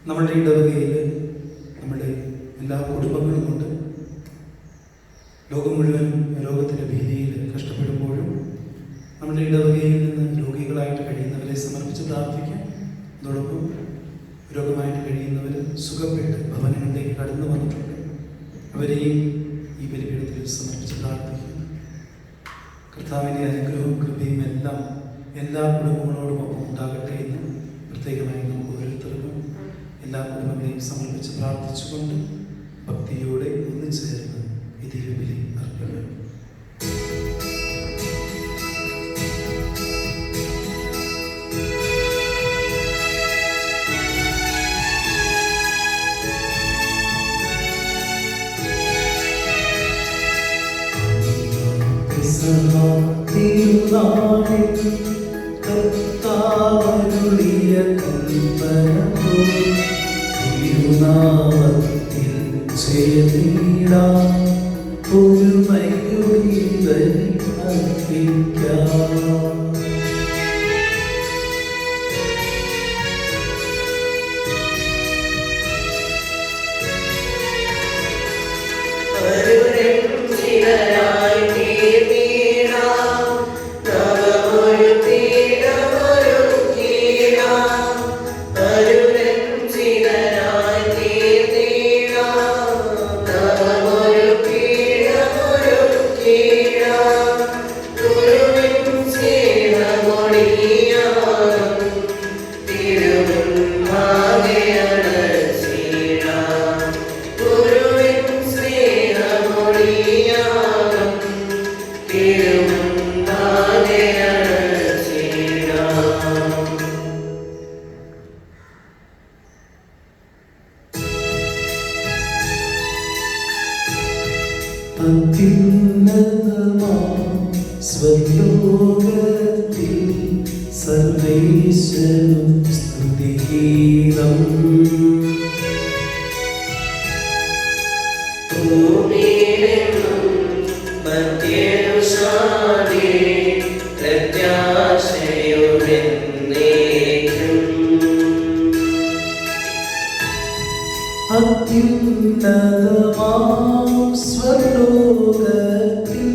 നമ്മളുടെ ഇടവകയിൽ നമ്മുടെ എല്ലാ കുടുംബങ്ങളുമുണ്ട്. ലോകം മുഴുവനും രോഗത്തിൻ്റെ ഭീതിയിൽ കഷ്ടപ്പെടുമ്പോഴും നമ്മുടെ ഇടവകയിൽ നിന്ന് രോഗികളായിട്ട് കഴിയുന്നവരെ സമർപ്പിച്ച് പ്രാർത്ഥിക്കാം. അതോടൊപ്പം രോഗമായിട്ട് കഴിയുന്നവർ സുഖപ്പെട്ട് ഭവനങ്ങളിലേക്ക് കടന്നു വന്നിട്ടുണ്ട്, അവരെയും ഈ ബലിപീഠത്തിൽ സമർപ്പിച്ച് പ്രാർത്ഥിക്കും. കർത്താവിൻ്റെ അനുഗ്രഹവും കൃപയും എല്ലാം എല്ലാ കുടുംബങ്ങളോടുമൊപ്പം ഉണ്ടാകട്ടെ എന്ന് പ്രത്യേകമായി നമുക്ക് ഓരോരുത്തർക്കും എല്ലാ കുടുംബങ്ങളെയും സമർപ്പിച്ച് പ്രാർത്ഥിച്ചുകൊണ്ട് ഭക്തിയോടെ ഒന്നുചേർന്ന് ഈ ദിവ്യബലി അർപ്പിക്കാം. കർത്താവരുളിയ കൽപ്പനോ തിരുനാമത്തിൽ ചേർന്നിടാം, ഒരുമയോടെ ബലി അർപ്പിക്കാം. Lord. അത്യുന്നതമാം സ്വർലോകത്തിൽ സർവേശ്വരനും സ്തുതിഗീതം. ഭൂമിയിലെങ്ങും മധ്യേഷാദി പ്രത്യാശയുമെന്നേക്കും. അത്യുന്നതമാം സ്വർലോകത്തിൽ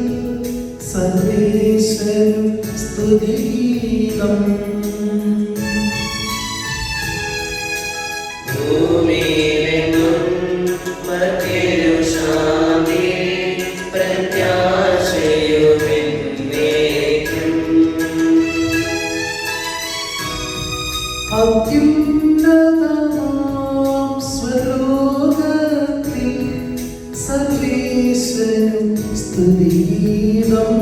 സർവേശ്വരനും സ്തുതിഗീതം. ഭൂമിയിലെങ്ങും മധ്യേഷാദി പ്രത്യാശയുമെന്നേക്കും. അത്യുന്നതമാം സ്വലോകത്തിൽ സർവേശ്വരനും സ്തുതിഗീതം.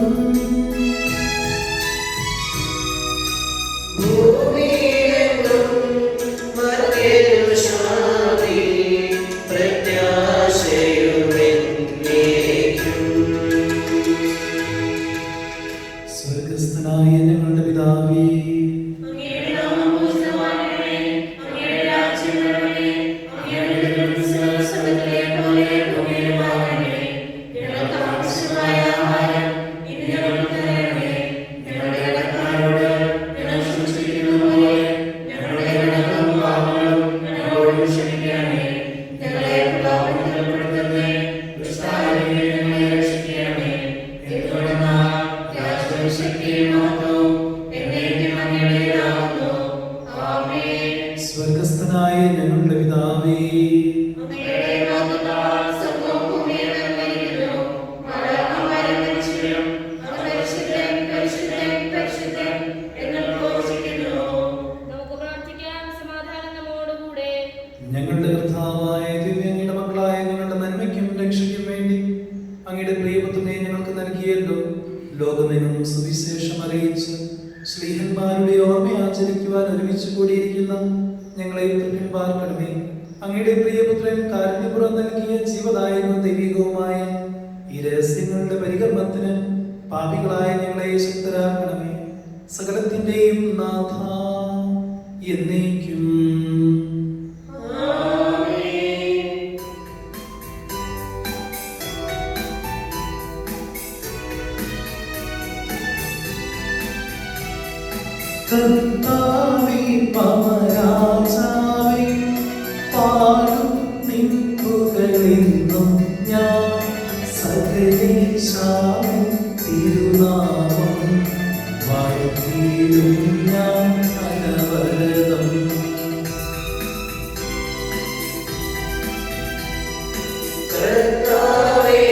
ഭൂമിയിലെങ്ങും മധ്യേഷാദി പ്രത്യാശയുമെന്നേക്കും. സ്വർഗസ്ഥനായ ഞങ്ങളുടെ പിതാവേ, സ്വർഗസ്ഥനായ ഞങ്ങളുടെ പിതാവേ, ഞങ്ങളുടെ കർത്താവായ ദൈവമേ, അങ്ങയുടെ മക്കളായ ഞങ്ങളുടെ നന്മയ്ക്കും രക്ഷയ്ക്കും വേണ്ടി അങ്ങയുടെ പ്രിയപുത്രനെ ഞങ്ങൾക്ക് നൽകിയല്ലോ. ലോകമെങ്ങും സുവിശേഷം അറിയിച്ച് ശ്ലീഹന്മാരുടെ ഓർമ്മ ആചരിക്കുവാൻ ഒരുമിച്ച് കൂടിയിരിക്കുന്ന ഞങ്ങളെ പാർക്കണമേ. അങ്ങയുടെ പ്രിയപുത്രൻ കാരുണ്യപുറം നൽകിയ ജീവദായകവും ദൈവികവുമായ ഈ രഹസ്യങ്ങളുടെ പരികർമ്മത്തിന് പാപികളായ ഞങ്ങളെ ശക്തരാക്കണമേ. സകലത്തിന്റെയും നാഥ എന്നേക്കും. കർത്താവേ, പവരാജാവേ, പാടും നിൻ പുകഴെന്നും ഞാൻ. സകലേശാവിൻ തിരുനാമം വാഴ്ത്തിയിടും ഞാൻ അനവരതം. കർത്താവേ,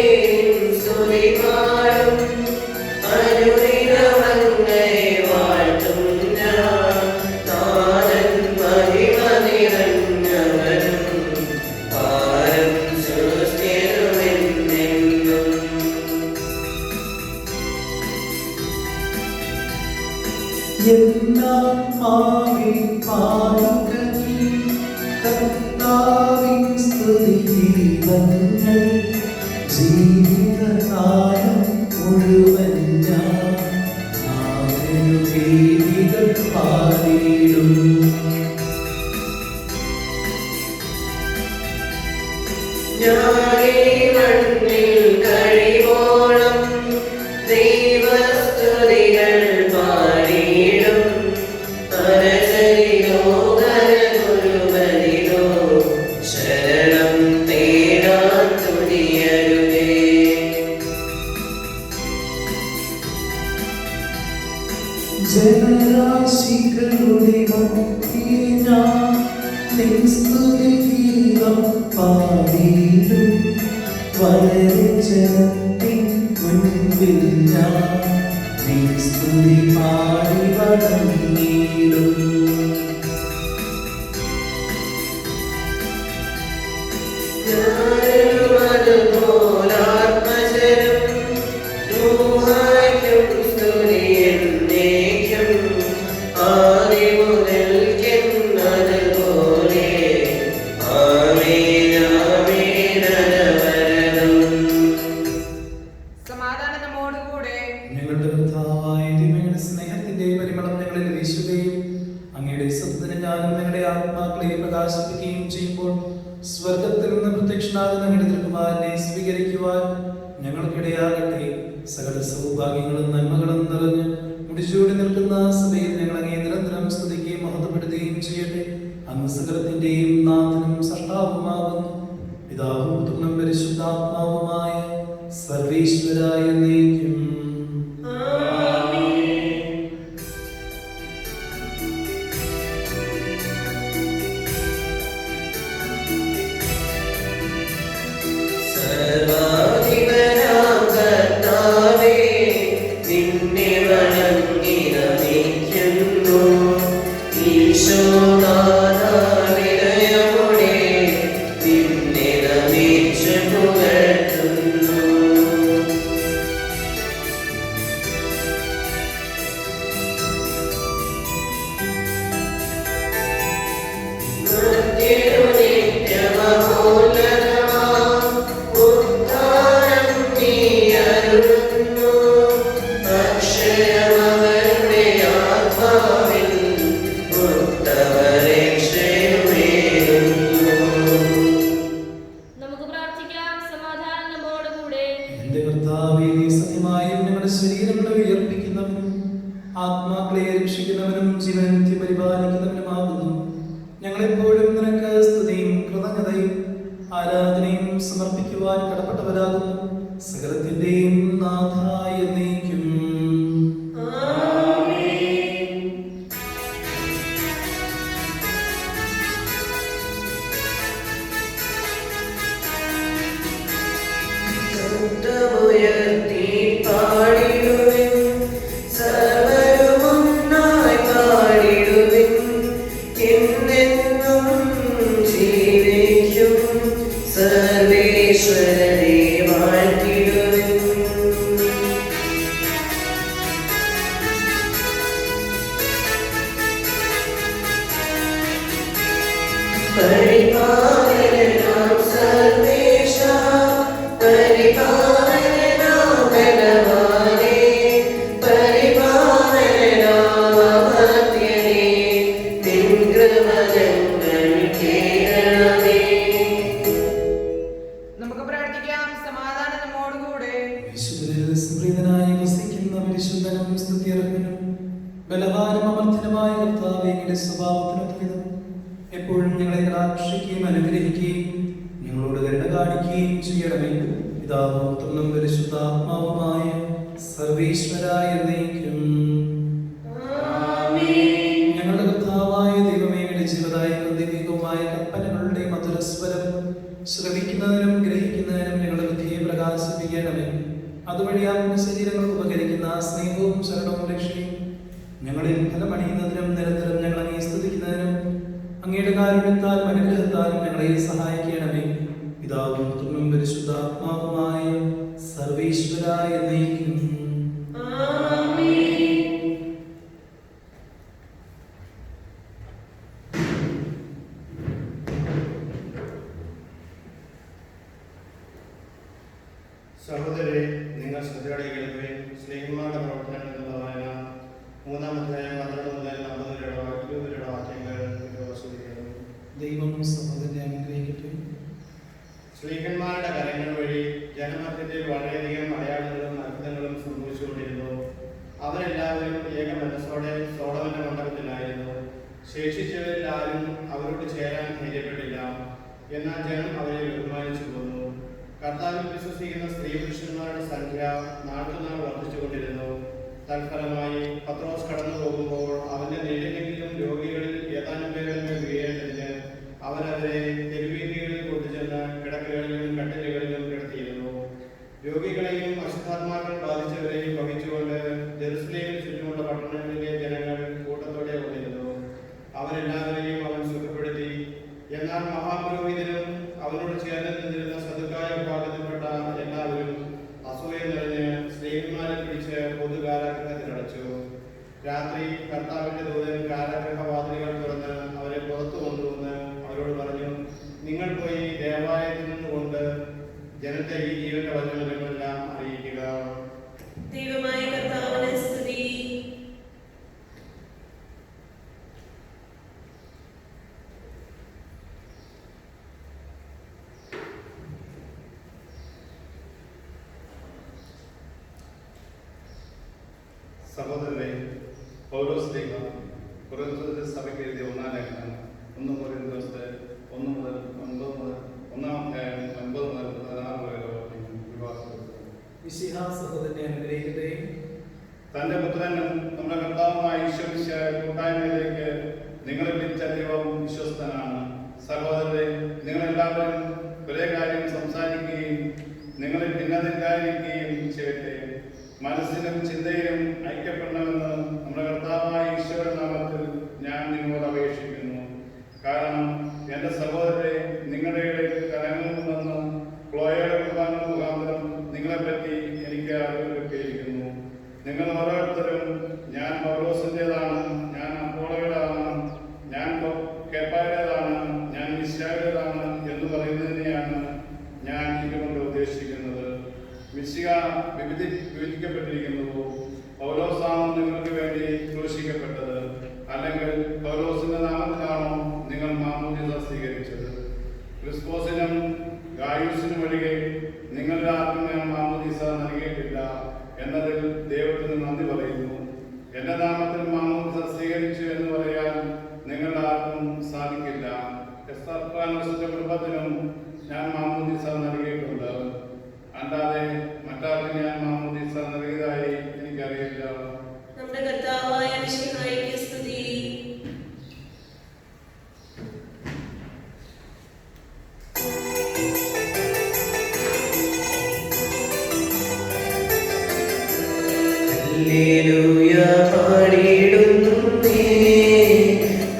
സ്തുതിപാടും അനുദിനമങ്ങയെ വാഴ്ത്തും ഞാൻ. നാഥൻ മഹിമ നിറഞ്ഞവനും പാരം സൃഷ്ടിയുമെന്നെന്നും. എന്നാത്മാവിൽ പാടുക നീ കർത്താവിൻ സ്തുതിഗീതങ്ങൾ. ജീവിതകാലം മുഴുവൻ ഞാൻ ഗീതികൾ പാടിയിടും. ഞാനീ മണ്ണിൽ കഴിവോളം ദൈവസ്തുതികൾ പാടിയിടും. അരസരിലോ ഗുരുവരിലോ ശരണം തേടാൻ തുനിയരുതേ. ജനരാശികളുടെ മധ്യേ ഞാൻ നിൻ സ്തുതിഗീതം പാടിയിടും. വളരെ ജനത്തിൻ മുൻപിൽ ഞാൻ നിൻ സ്തുതി പാടി വണങ്ങിയിടും. ഞാനുമതുപോലാത്മജനം ൂഹായ്ക്കും സ്തുതിയെന്നേക്കും. ആദിമുതൽക്കെന്നതുപോലെ ആമേൻ ആമേൻ അനവരതം. സ്വർഗത്തിൽ നിന്ന് പ്രത്യക്ഷനാകുന്ന ഞങ്ങളുടെ തിരുക്കുമാരനെ സ്വീകരിക്കുവാൻ ഞങ്ങൾക്കിടയാകട്ടെ. സകല സൗഭാഗ്യങ്ങളും നന്മകളും നിറഞ്ഞ് മുടിച്ചൂടി നിൽക്കുന്ന സഭയിൽ ഞങ്ങൾ അങ്ങേ നിരന്തരം സ്തുതിക്കുകയും മഹത്വപ്പെടുത്തുകയും ചെയ്യട്ടെ. അങ്ങ് സകലത്തിന്റെയും നാഥനും സൃഷ്ടാവുമാകുന്നു. പിതാവും പുത്രനും പരിശുദ്ധാത്മാവുമായ സർവീശ്വരായ എന്നേക്കും. ആത്മാക്കളെ രക്ഷിക്കുന്നവനും ജീവനെ പരിപാലിക്കുന്നവനുമാകുന്നു. ഞങ്ങളെപ്പോഴും നിനക്ക് സ്തുതിയും കൃതജ്ഞതയും ആരാധനയും സമർപ്പിക്കുവാൻ കടപ്പെട്ടവരാകുന്നു. സകലത്തിന്റെയും നാഥായ എന്നേക്കും. എപ്പോഴും ഞങ്ങളെ കടാക്ഷിക്കുകയും അനുഗ്രഹിക്കുകയും ഞങ്ങളോട് കരുണ കാണിക്കുകയും ചെയ്യണമേ. പിതാവും പുത്രനും പരിശുദ്ധാത്മാവുമായ സർവീശ്വരായ എന്നേക്കും. ഞങ്ങളുടെ കർത്താവായ ദൈവമേ, ജീവദായകവും ദൈവികവുമായ കൽപ്പനകളുടെ മധുരസ്വരം ശ്രവിക്കുന്നതിനും ഗ്രഹിക്കുന്നതിനും ഞങ്ങളുടെ ബുദ്ധിയെ പ്രകാശിപ്പിക്കണമേ. അതുവഴി ആത്മശരീരങ്ങൾക്ക് ഉപകരിക്കുന്ന സ്നേഹവും ശരണവും രക്ഷയും ഞങ്ങളിൽ ഫലമണിയുന്നതിനും നിരന്തരം ഞങ്ങൾ അങ്ങേ സ്തുതിക്കുന്നതിനും അങ്ങയുടെ കാരുണ്യത്താലും അനുഗ്രഹത്താലും ഞങ്ങളെ സഹായിക്കണമേ. പിതാവും പുത്രനും പരിശുദ്ധാത്മാവുമായ സർവീശ്വരായ എന്നേക്കും. സഹോദരരെ, നിങ്ങൾ ശ്രദ്ധയോടെ കേൾക്കുകയും സ്നേഹിതന്മാരുടെ പ്രവർത്തനങ്ങൾ എന്നുള്ള വായന 3-ാം അധ്യായം 12 മുതൽ 40 വാക്യങ്ങൾ വസൂലിക്കുന്നു. ദൈവം സഹോദരനെ അനുഗ്രഹിക്കട്ടെ. സ്നേഹിതന്മാരുടെ കരങ്ങൾ വഴി ജനമധ്യത്തിൽ വളരെയധികം അടയാളങ്ങളും അത്ഭുതങ്ങളും സംഭവിച്ചുകൊണ്ടിരുന്നു. അവരെല്ലാവരും ഏക മനസ്സോടെ സോളമന്റെ മണ്ഡപത്തിലായിരുന്നു. ശേഷിച്ചവരിൽ ആരും അവരോട് ചേരാൻ ധൈര്യപ്പെട്ടില്ല. എന്നാൽ ജനം അവരെ ബഹുമാനിച്ചു പോന്നു. കർത്താവിൽ വിശ്വസിക്കുന്ന സ്ത്രീ പുരുഷന്മാരുടെ സംഖ്യ നാൾക്കുനാൾ വർദ്ധിച്ചുകൊണ്ടിരുന്നു. തൽഫലമായി പത്രോസ് കടന്നു പോകുമ്പോൾ അവന്റെ നിഴലിലെങ്കിലും രോഗികളിൽ ഏതാനും പേരെന്ന് വീഴേണ്ടതിന് അവരവരെ തെരുവീതികളിൽ കൊണ്ടുചെന്ന് കിടക്കകളിലും കട്ടിലുകളിലും കിടത്തിയിരുന്നു. രോഗികളെയും അശുദ്ധാത്മാക്കൾ ബാധിച്ചവരെയും വഹിച്ചുകൊണ്ട് ജെറുസലേമിന് ചുറ്റുമുള്ള പട്ടണങ്ങളിലെ ജനങ്ങൾ കൂട്ടത്തോടെ വന്നിരുന്നു. അവരെല്ലാവരെയും അവൻ സുഖപ്പെടുത്തി. എന്നാൽ മഹാപുരോഹിതനും അവനോട് ചേർന്ന് നിന്നിരുന്ന സദുക്കായ വിഭാഗത്തിൽപ്പെട്ട എല്ലാവരും അസൂയ നിറഞ്ഞ് സ്നേഹിതന്മാരെ പിടിച്ച് പൊതുകാരാഗ്രഹത്തിലടച്ചു. രാത്രി കർത്താവിന്റെ ദൂതൻ കാരാഗ്രഹവാതിലുകൾ തുറന്ന് അവരെ പുറത്തു കൊണ്ടുവന്ന് അവരോട് പറഞ്ഞു, നിങ്ങൾ പോയി ദേവാലയത്തിൽ നിന്നുകൊണ്ട് ജനത്തെ ഈ ജീവന്റെ വചനങ്ങളെല്ലാം അറിയിക്കുക. ദൈവമായ കർത്താവിനെ സ്തുതി. സഹോദരനെ, പൗലോസ് ശ്ലീഹ കൊരിന്ത്യർ സഭയ്ക്ക് എഴുതിയ 1-ാം ലേഖനം 1 കൊരിന്ത്യർ 1 മുതൽ 9 മുതൽ 1-ാം അധ്യായം 9 മുതൽ 16 വരെ മിശിഹാ സഹോദരനെ അനുഗ്രഹിക്കട്ടെ. തന്റെ പുത്രനും നമ്മുടെ കർത്താവുമായ ഈശോമിശിഹായ കൂട്ടായ്മയിലേക്ക് നിങ്ങളെ വിളിച്ച ദൈവം വിശ്വസ്തനാണ്. സഹോദരരെ, നിങ്ങളെല്ലാവരും ഒരേ കാര്യം സംസാരിക്കുകയും നിങ്ങളെ ഭിന്നതയില്ലാതിരിക്കുകയും ചെയ്യട്ടെ. മനസ്സിലും ചിന്തയിലും ഐക്യപ്പെടണമെന്ന് നമ്മുടെ കർത്താവായ ഈശോയുടെ നാമത്തിൽ ഞാൻ നിങ്ങളോട് അപേക്ഷിക്കുന്നു. കാരണം എൻ്റെ സഹോദരരെ, നിങ്ങളുടെ ഇടയിൽ കലങ്ങുന്നുവെന്ന് ക്ലോയയുടെ കുർബാന മുഖാന്തരം നിങ്ങളെപ്പറ്റി എനിക്ക് അറിവ് കിട്ടിയിരിക്കുന്നു. നിങ്ങൾ ഓരോരുത്തരും ഞാൻ പൗലോസിൻ്റെതാണ്, ഞാൻ അപ്പോളോയുടേതാണ്, ഞാൻ കേപ്പായുടേതാണ്, ഞാൻ മിശിഹായുടേതാണ് എന്ന് പറയുന്നതിനെയാണ് ഞാൻ ഇതുകൊണ്ട് ഉദ്ദേശിക്കുന്നത്. മിശിഹ വിഭജിക്കപ്പെട്ടിരിക്കുന്നുവോ? പൗലോസാണോ നിങ്ങൾക്ക് വേണ്ടി ക്രൂശിക്കപ്പെട്ടത്? അല്ലെങ്കിൽ പൗലോസിന്റെ നാമത്തിലാണോ നിങ്ങൾ മാമോദീസ സ്വീകരിച്ചത്? ക്രിസ്പോസിനും ഗായൂസിനും ഒഴികെ നിങ്ങളുടെ ആർക്കും ഞാൻ മാമോദീസ നൽകിയിട്ടില്ല എന്നതിൽ ദൈവത്തിന് നന്ദി പറയുന്നു. എന്റെ നാമത്തിൽ മാമോദീസ സ്വീകരിച്ചു എന്ന് പറയാൻ നിങ്ങളുടെ ആർക്കും സാധിക്കില്ല. എസ്തർപ്പാനോസിന്റെ കുടുംബത്തിനും ഞാൻ മാമോദീസ നൽകിയിട്ടുണ്ട്. അല്ലാതെ മറ്റാർക്കും ഞാൻ മാമോദീസ നൽകിയതായി എനിക്കറിയില്ല. നമ്മുടെ കർത്താവായ മിശിഹായ്ക്ക് സ്തുതി. ഹല്ലേലൂയ പാടിയിടുന്നേ,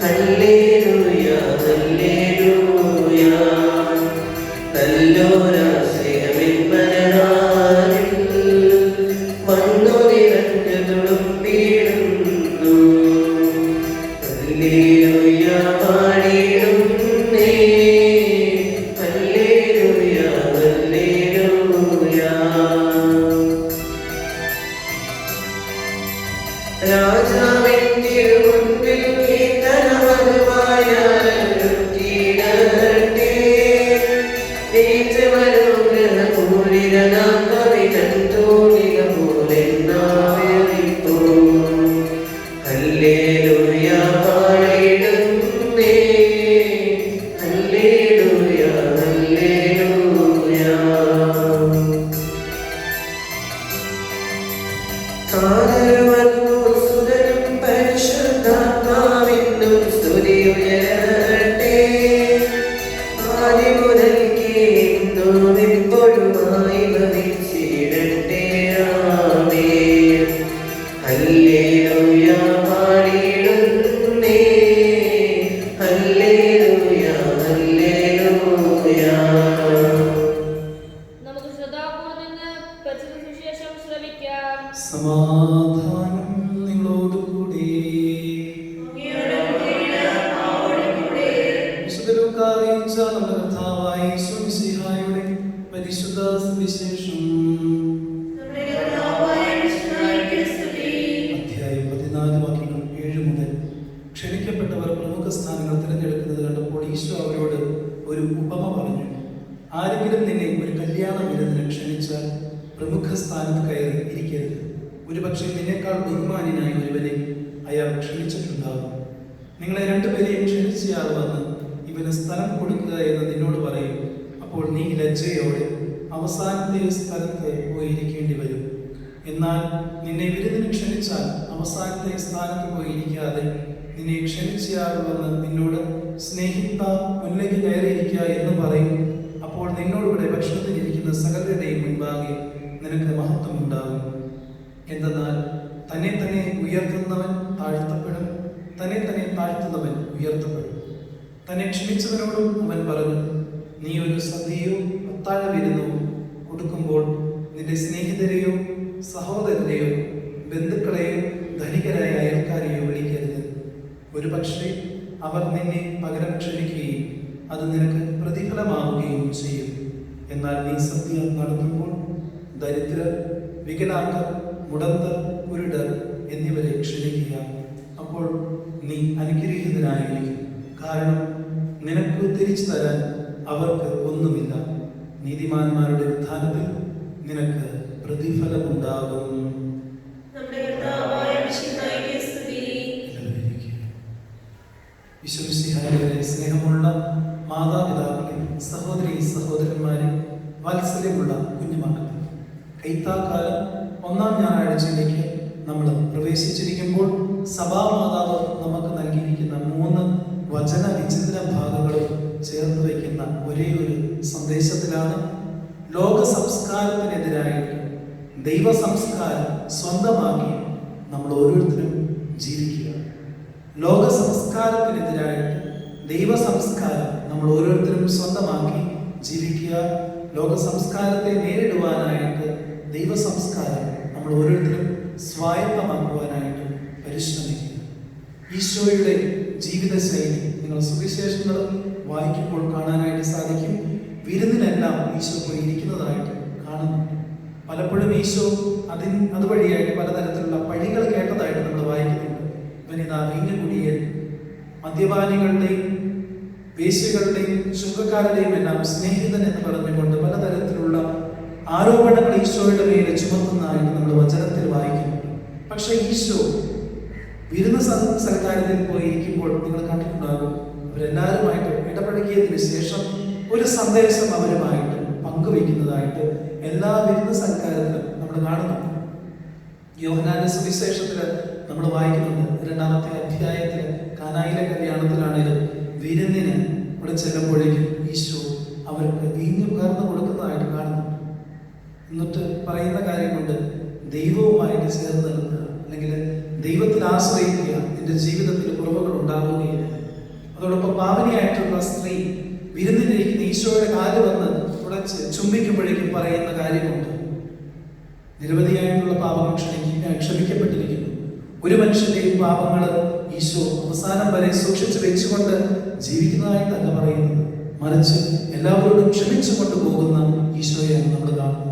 ഹല്ലേലൂയ ഹല്ലേലൂയ. നല്ലോരാശ്രയമെൻ മരണാരിൽ വന്നു നിറഞ്ഞു തുളുമ്പിടുന്നു. ഹല്ലേലൂയ പാടിയിടുന്നേ, ഹല്ലേലൂയ ഹല്ലേലൂയ. രാജാവിന്റെ മുൻപിൽ ഹല്ലേലൂയ പാടിടുന്നേ, ഹല്ലേലൂയ ഹല്ലേലൂയ. സുതനും പരിശുദ്ധാത്മാവിനും സ്തുതിയുയരട്ടെ. ആദ്യം മുതൽക്കേ ഇന്നും എപ്പോഴുമായി ഭവിച്ചിടട്ടെ. ആമേൻ. ഹല്ലേലൂയ പാടിടുന്നേ, ഹല്ലേലൂയ ഹല്ലേലൂയ. നമുക്ക് ശ്രദ്ധാപൂർവ്വം നിന്ന് പരിശുദ്ധ സുവിശേഷം ശ്രവിക്കാം. സമാധാനം നിങ്ങളോടുകൂടി. വിശുദ്ധ ലൂക്കാ അറിയിച്ച നമ്മുടെ കർത്താവായ യേശു മിശിഹായുടെ പരിശുദ്ധ സുവിശേഷം അധ്യായം 14 വാക്യങ്ങൾ 7 മുതൽ. ക്ഷണിക്കപ്പെട്ടവർ പ്രമുഖ സ്ഥാനങ്ങൾ തിരഞ്ഞെടുക്കുന്നത് കണ്ടപ്പോൾ ഈശോ അവരോട് ഒരു ഉപമ പറഞ്ഞു. ആരെങ്കിലും നിന്നെ ഒരു കല്യാണ വിരുന്നിന് ക്ഷണിച്ചാൽ പ്രമുഖ സ്ഥാനത്ത് കയറി ഇരിക്കരുത്. ഒരുപക്ഷെ നിന്നേക്കാൾ ബഹുമാന്യനായ ഒരുവനെ അയാൾ ക്ഷണിച്ചിട്ടുണ്ടാകും. നിങ്ങളെ രണ്ടുപേരെയും ക്ഷണിച്ചയാൾ വന്ന് ഇവന് സ്ഥലം കൊടുക്കുക എന്ന് നിന്നോട് പറയും. അപ്പോൾ നീ ലജ്ജയോടെ അവസാനത്തെ സ്ഥലത്ത് പോയിരിക്കേണ്ടി വരും. എന്നാൽ നിന്നെ വിരുന്നിന് ക്ഷണിച്ചാൽ അവസാനത്തെ സ്ഥാനത്ത് പോയിരിക്കാതെ നിന്നെ ക്ഷണിച്ചയാൾ വന്ന് നിന്നോട് സ്നേഹിത മുന്നിലേക്ക് കയറിയിരിക്കുക എന്ന് പറയും. അപ്പോൾ നിന്നോടുകൂടെ ഭക്ഷണത്തിലിരിക്കുന്ന സകലരുടെയും മുൻപാകെ നിനക്ക് മഹത്വം ഉണ്ടാകും. എന്തെന്നാൽ തന്നെ തന്നെ ഉയർത്തുന്നവൻ താഴ്ത്തപ്പെടും, തന്നെ തന്നെ താഴ്ത്തുന്നവൻ ഉയർത്തപ്പെടും. തന്നെ ക്ഷണിച്ചവനോടും അവൻ പറഞ്ഞു, നീ ഒരു സദ്യയോ അത്താഴ വിരുന്നോ കൊടുക്കുമ്പോൾ നിന്റെ സ്നേഹിതരെയോ സഹോദരരെയോ ബന്ധുക്കളെയോ ധനികരായ അയൽക്കാരെയോ വിളിക്കരുത്. ഒരു പക്ഷേ അവർ നിന്നെ പകരം ക്ഷണിക്കുകയും അത് നിനക്ക് പ്രതിഫലമാവുകയും ചെയ്യും. എന്നാൽ നീ സദ്യ നടത്തുമ്പോൾ ദരിദ്രർ, വികലാംഗർ, മുടന്തർ, കുരുടർ എന്നിവരെ ക്ഷണിക്കുക. അപ്പോൾ നീ അനുഗ്രഹീതനായിരിക്കും. കാരണം നിനക്ക് തിരിച്ചു തരാൻ അവർക്ക് ഒന്നുമില്ല. നീതിമാന്മാരുടെ സ്ഥാനത്തിൽ നിനക്ക് പ്രതിഫലമുണ്ടാകും. നമ്മുടെ കർത്താവായ സ്നേഹമുള്ള മാതാപിതാക്കളെ, സഹോദരി സഹോദരന്മാരെ, വാത്സല്യമുള്ള കുഞ്ഞുമക്കളെ, കൈത്താക്കാലം 1-ാം ഞായറാഴ്ചയിലേക്ക് നമ്മൾ പ്രവേശിച്ചിരിക്കുമ്പോൾ സഭാമാതാവ് നമുക്ക് നൽകിയിരിക്കുന്ന 3 വചന വിചിന്ത ഭാഗങ്ങളും ചേർത്ത് വയ്ക്കുന്ന ഒരേ ഒരു സന്ദേശത്തിലാണ് ലോക സംസ്കാരത്തിനെതിരായിട്ട് ദൈവ സംസ്കാരം സ്വന്തമാക്കി നമ്മൾ ഓരോരുത്തരും ജീവിക്കുക. ലോക സംസ്കാരത്തിനെതിരായിട്ട് ദൈവ സംസ്കാരം നമ്മൾ ഓരോരുത്തരും സ്വന്തമാക്കി ജീവിക്കുക. ലോക സംസ്കാരത്തെ നേരിടുവാനായിട്ട് ദൈവ സംസ്കാരം നമ്മൾ ഓരോരുത്തരും സ്വായത്തമാക്കുവാനായിട്ട് പരിശ്രമിക്കുക. ഈശോയുടെ ജീവിതശൈലി നിങ്ങൾ സുവിശേഷങ്ങൾ വായിക്കുമ്പോൾ കാണാനായിട്ട് സാധിക്കും. വിരുന്നിനെല്ലാം ഈശോ പോയിരിക്കുന്നതായിട്ട് കാണുന്നുണ്ട്. പലപ്പോഴും ഈശോ അതുവഴിയായിട്ട് പലതരത്തിലുള്ള പഴികൾ കേട്ടതായിട്ട് നമ്മൾ വായിക്കുന്നുണ്ട്. ഇവനിതാ വീഞ്ഞു കുടിയൻ, മദ്യപാനികളുടെയും വേശ്യകളുടെയും ചുങ്കക്കാരുടെയും എല്ലാം സ്നേഹിതൻ എന്ന് പറഞ്ഞുകൊണ്ട് പലതരത്തിലുള്ള ആരോപണങ്ങൾ ഈശോയുടെ മേലെ ചുമത്തുന്നതായിട്ട് നമ്മൾ വചനത്തിൽ വായിക്കുന്നുണ്ട്. പക്ഷെ ഈശോ വിരുന്ന് സൽക്കാരത്തിൽ പോയിരിക്കുമ്പോൾ നിങ്ങൾ കണ്ടിട്ടുണ്ടാകും, അവരെല്ലാവരുമായിട്ട് ഇടപഴകിയതിനു ശേഷം ഒരു സന്ദേശം അവരുമായിട്ട് പങ്കുവയ്ക്കുന്നതായിട്ട് എല്ലാ വിരുന്ന് സൽക്കാരത്തിലും നമ്മൾ കാണുന്നുണ്ട്. യോഹന്നാന്റെ സുവിശേഷത്തില് നമ്മൾ വായിക്കുന്നുണ്ട്. 2-ാമത്തെ അധ്യായത്തില് കാനായിലെ കല്യാണത്തിലാണെങ്കിലും വിരുന്നിന് ഇവിടെ ചെല്ലുമ്പോഴേക്കും ഈശോ അവർക്ക് വീഞ്ഞു പകർന്നു കൊടുക്കുന്നതായിട്ട് കാണുന്നുണ്ട്. എന്നിട്ട് പറയുന്ന കാര്യമുണ്ട്, ദൈവവുമായിട്ട് ചേർന്ന് നിൽക്കുക, അല്ലെങ്കിൽ ദൈവത്തിൽ ആശ്രയിക്കുക, നിന്റെ ജീവിതത്തിൽ കുറവുകൾ ഉണ്ടാവുകയില്ല. അതോടൊപ്പം പാവനിയായിട്ടുള്ള സ്ത്രീ വിരുന്നിലിരിക്കുന്ന ഈശോയുടെ കാല് വന്ന് ഉടച്ച് ചുംബിക്കുമ്പോഴേക്കും പറയുന്ന കാര്യമുണ്ട്, നിരവധിയായിട്ടുള്ള പാപങ്ങൾ ക്ഷമിക്കപ്പെട്ടിരിക്കുന്നു. ഒരു മനുഷ്യന്റെയും പാപങ്ങൾ ഈശോ അവസാനം വരെ സൂക്ഷിച്ചു വെച്ചുകൊണ്ട് ജീവിക്കുന്നതായിട്ടല്ല പറയുന്നത്, മറിച്ച് എല്ലാവരോടും ക്ഷമിച്ചു കൊണ്ടുപോകുന്ന ഈശോയാണ് നമ്മൾ കാണുന്നത്.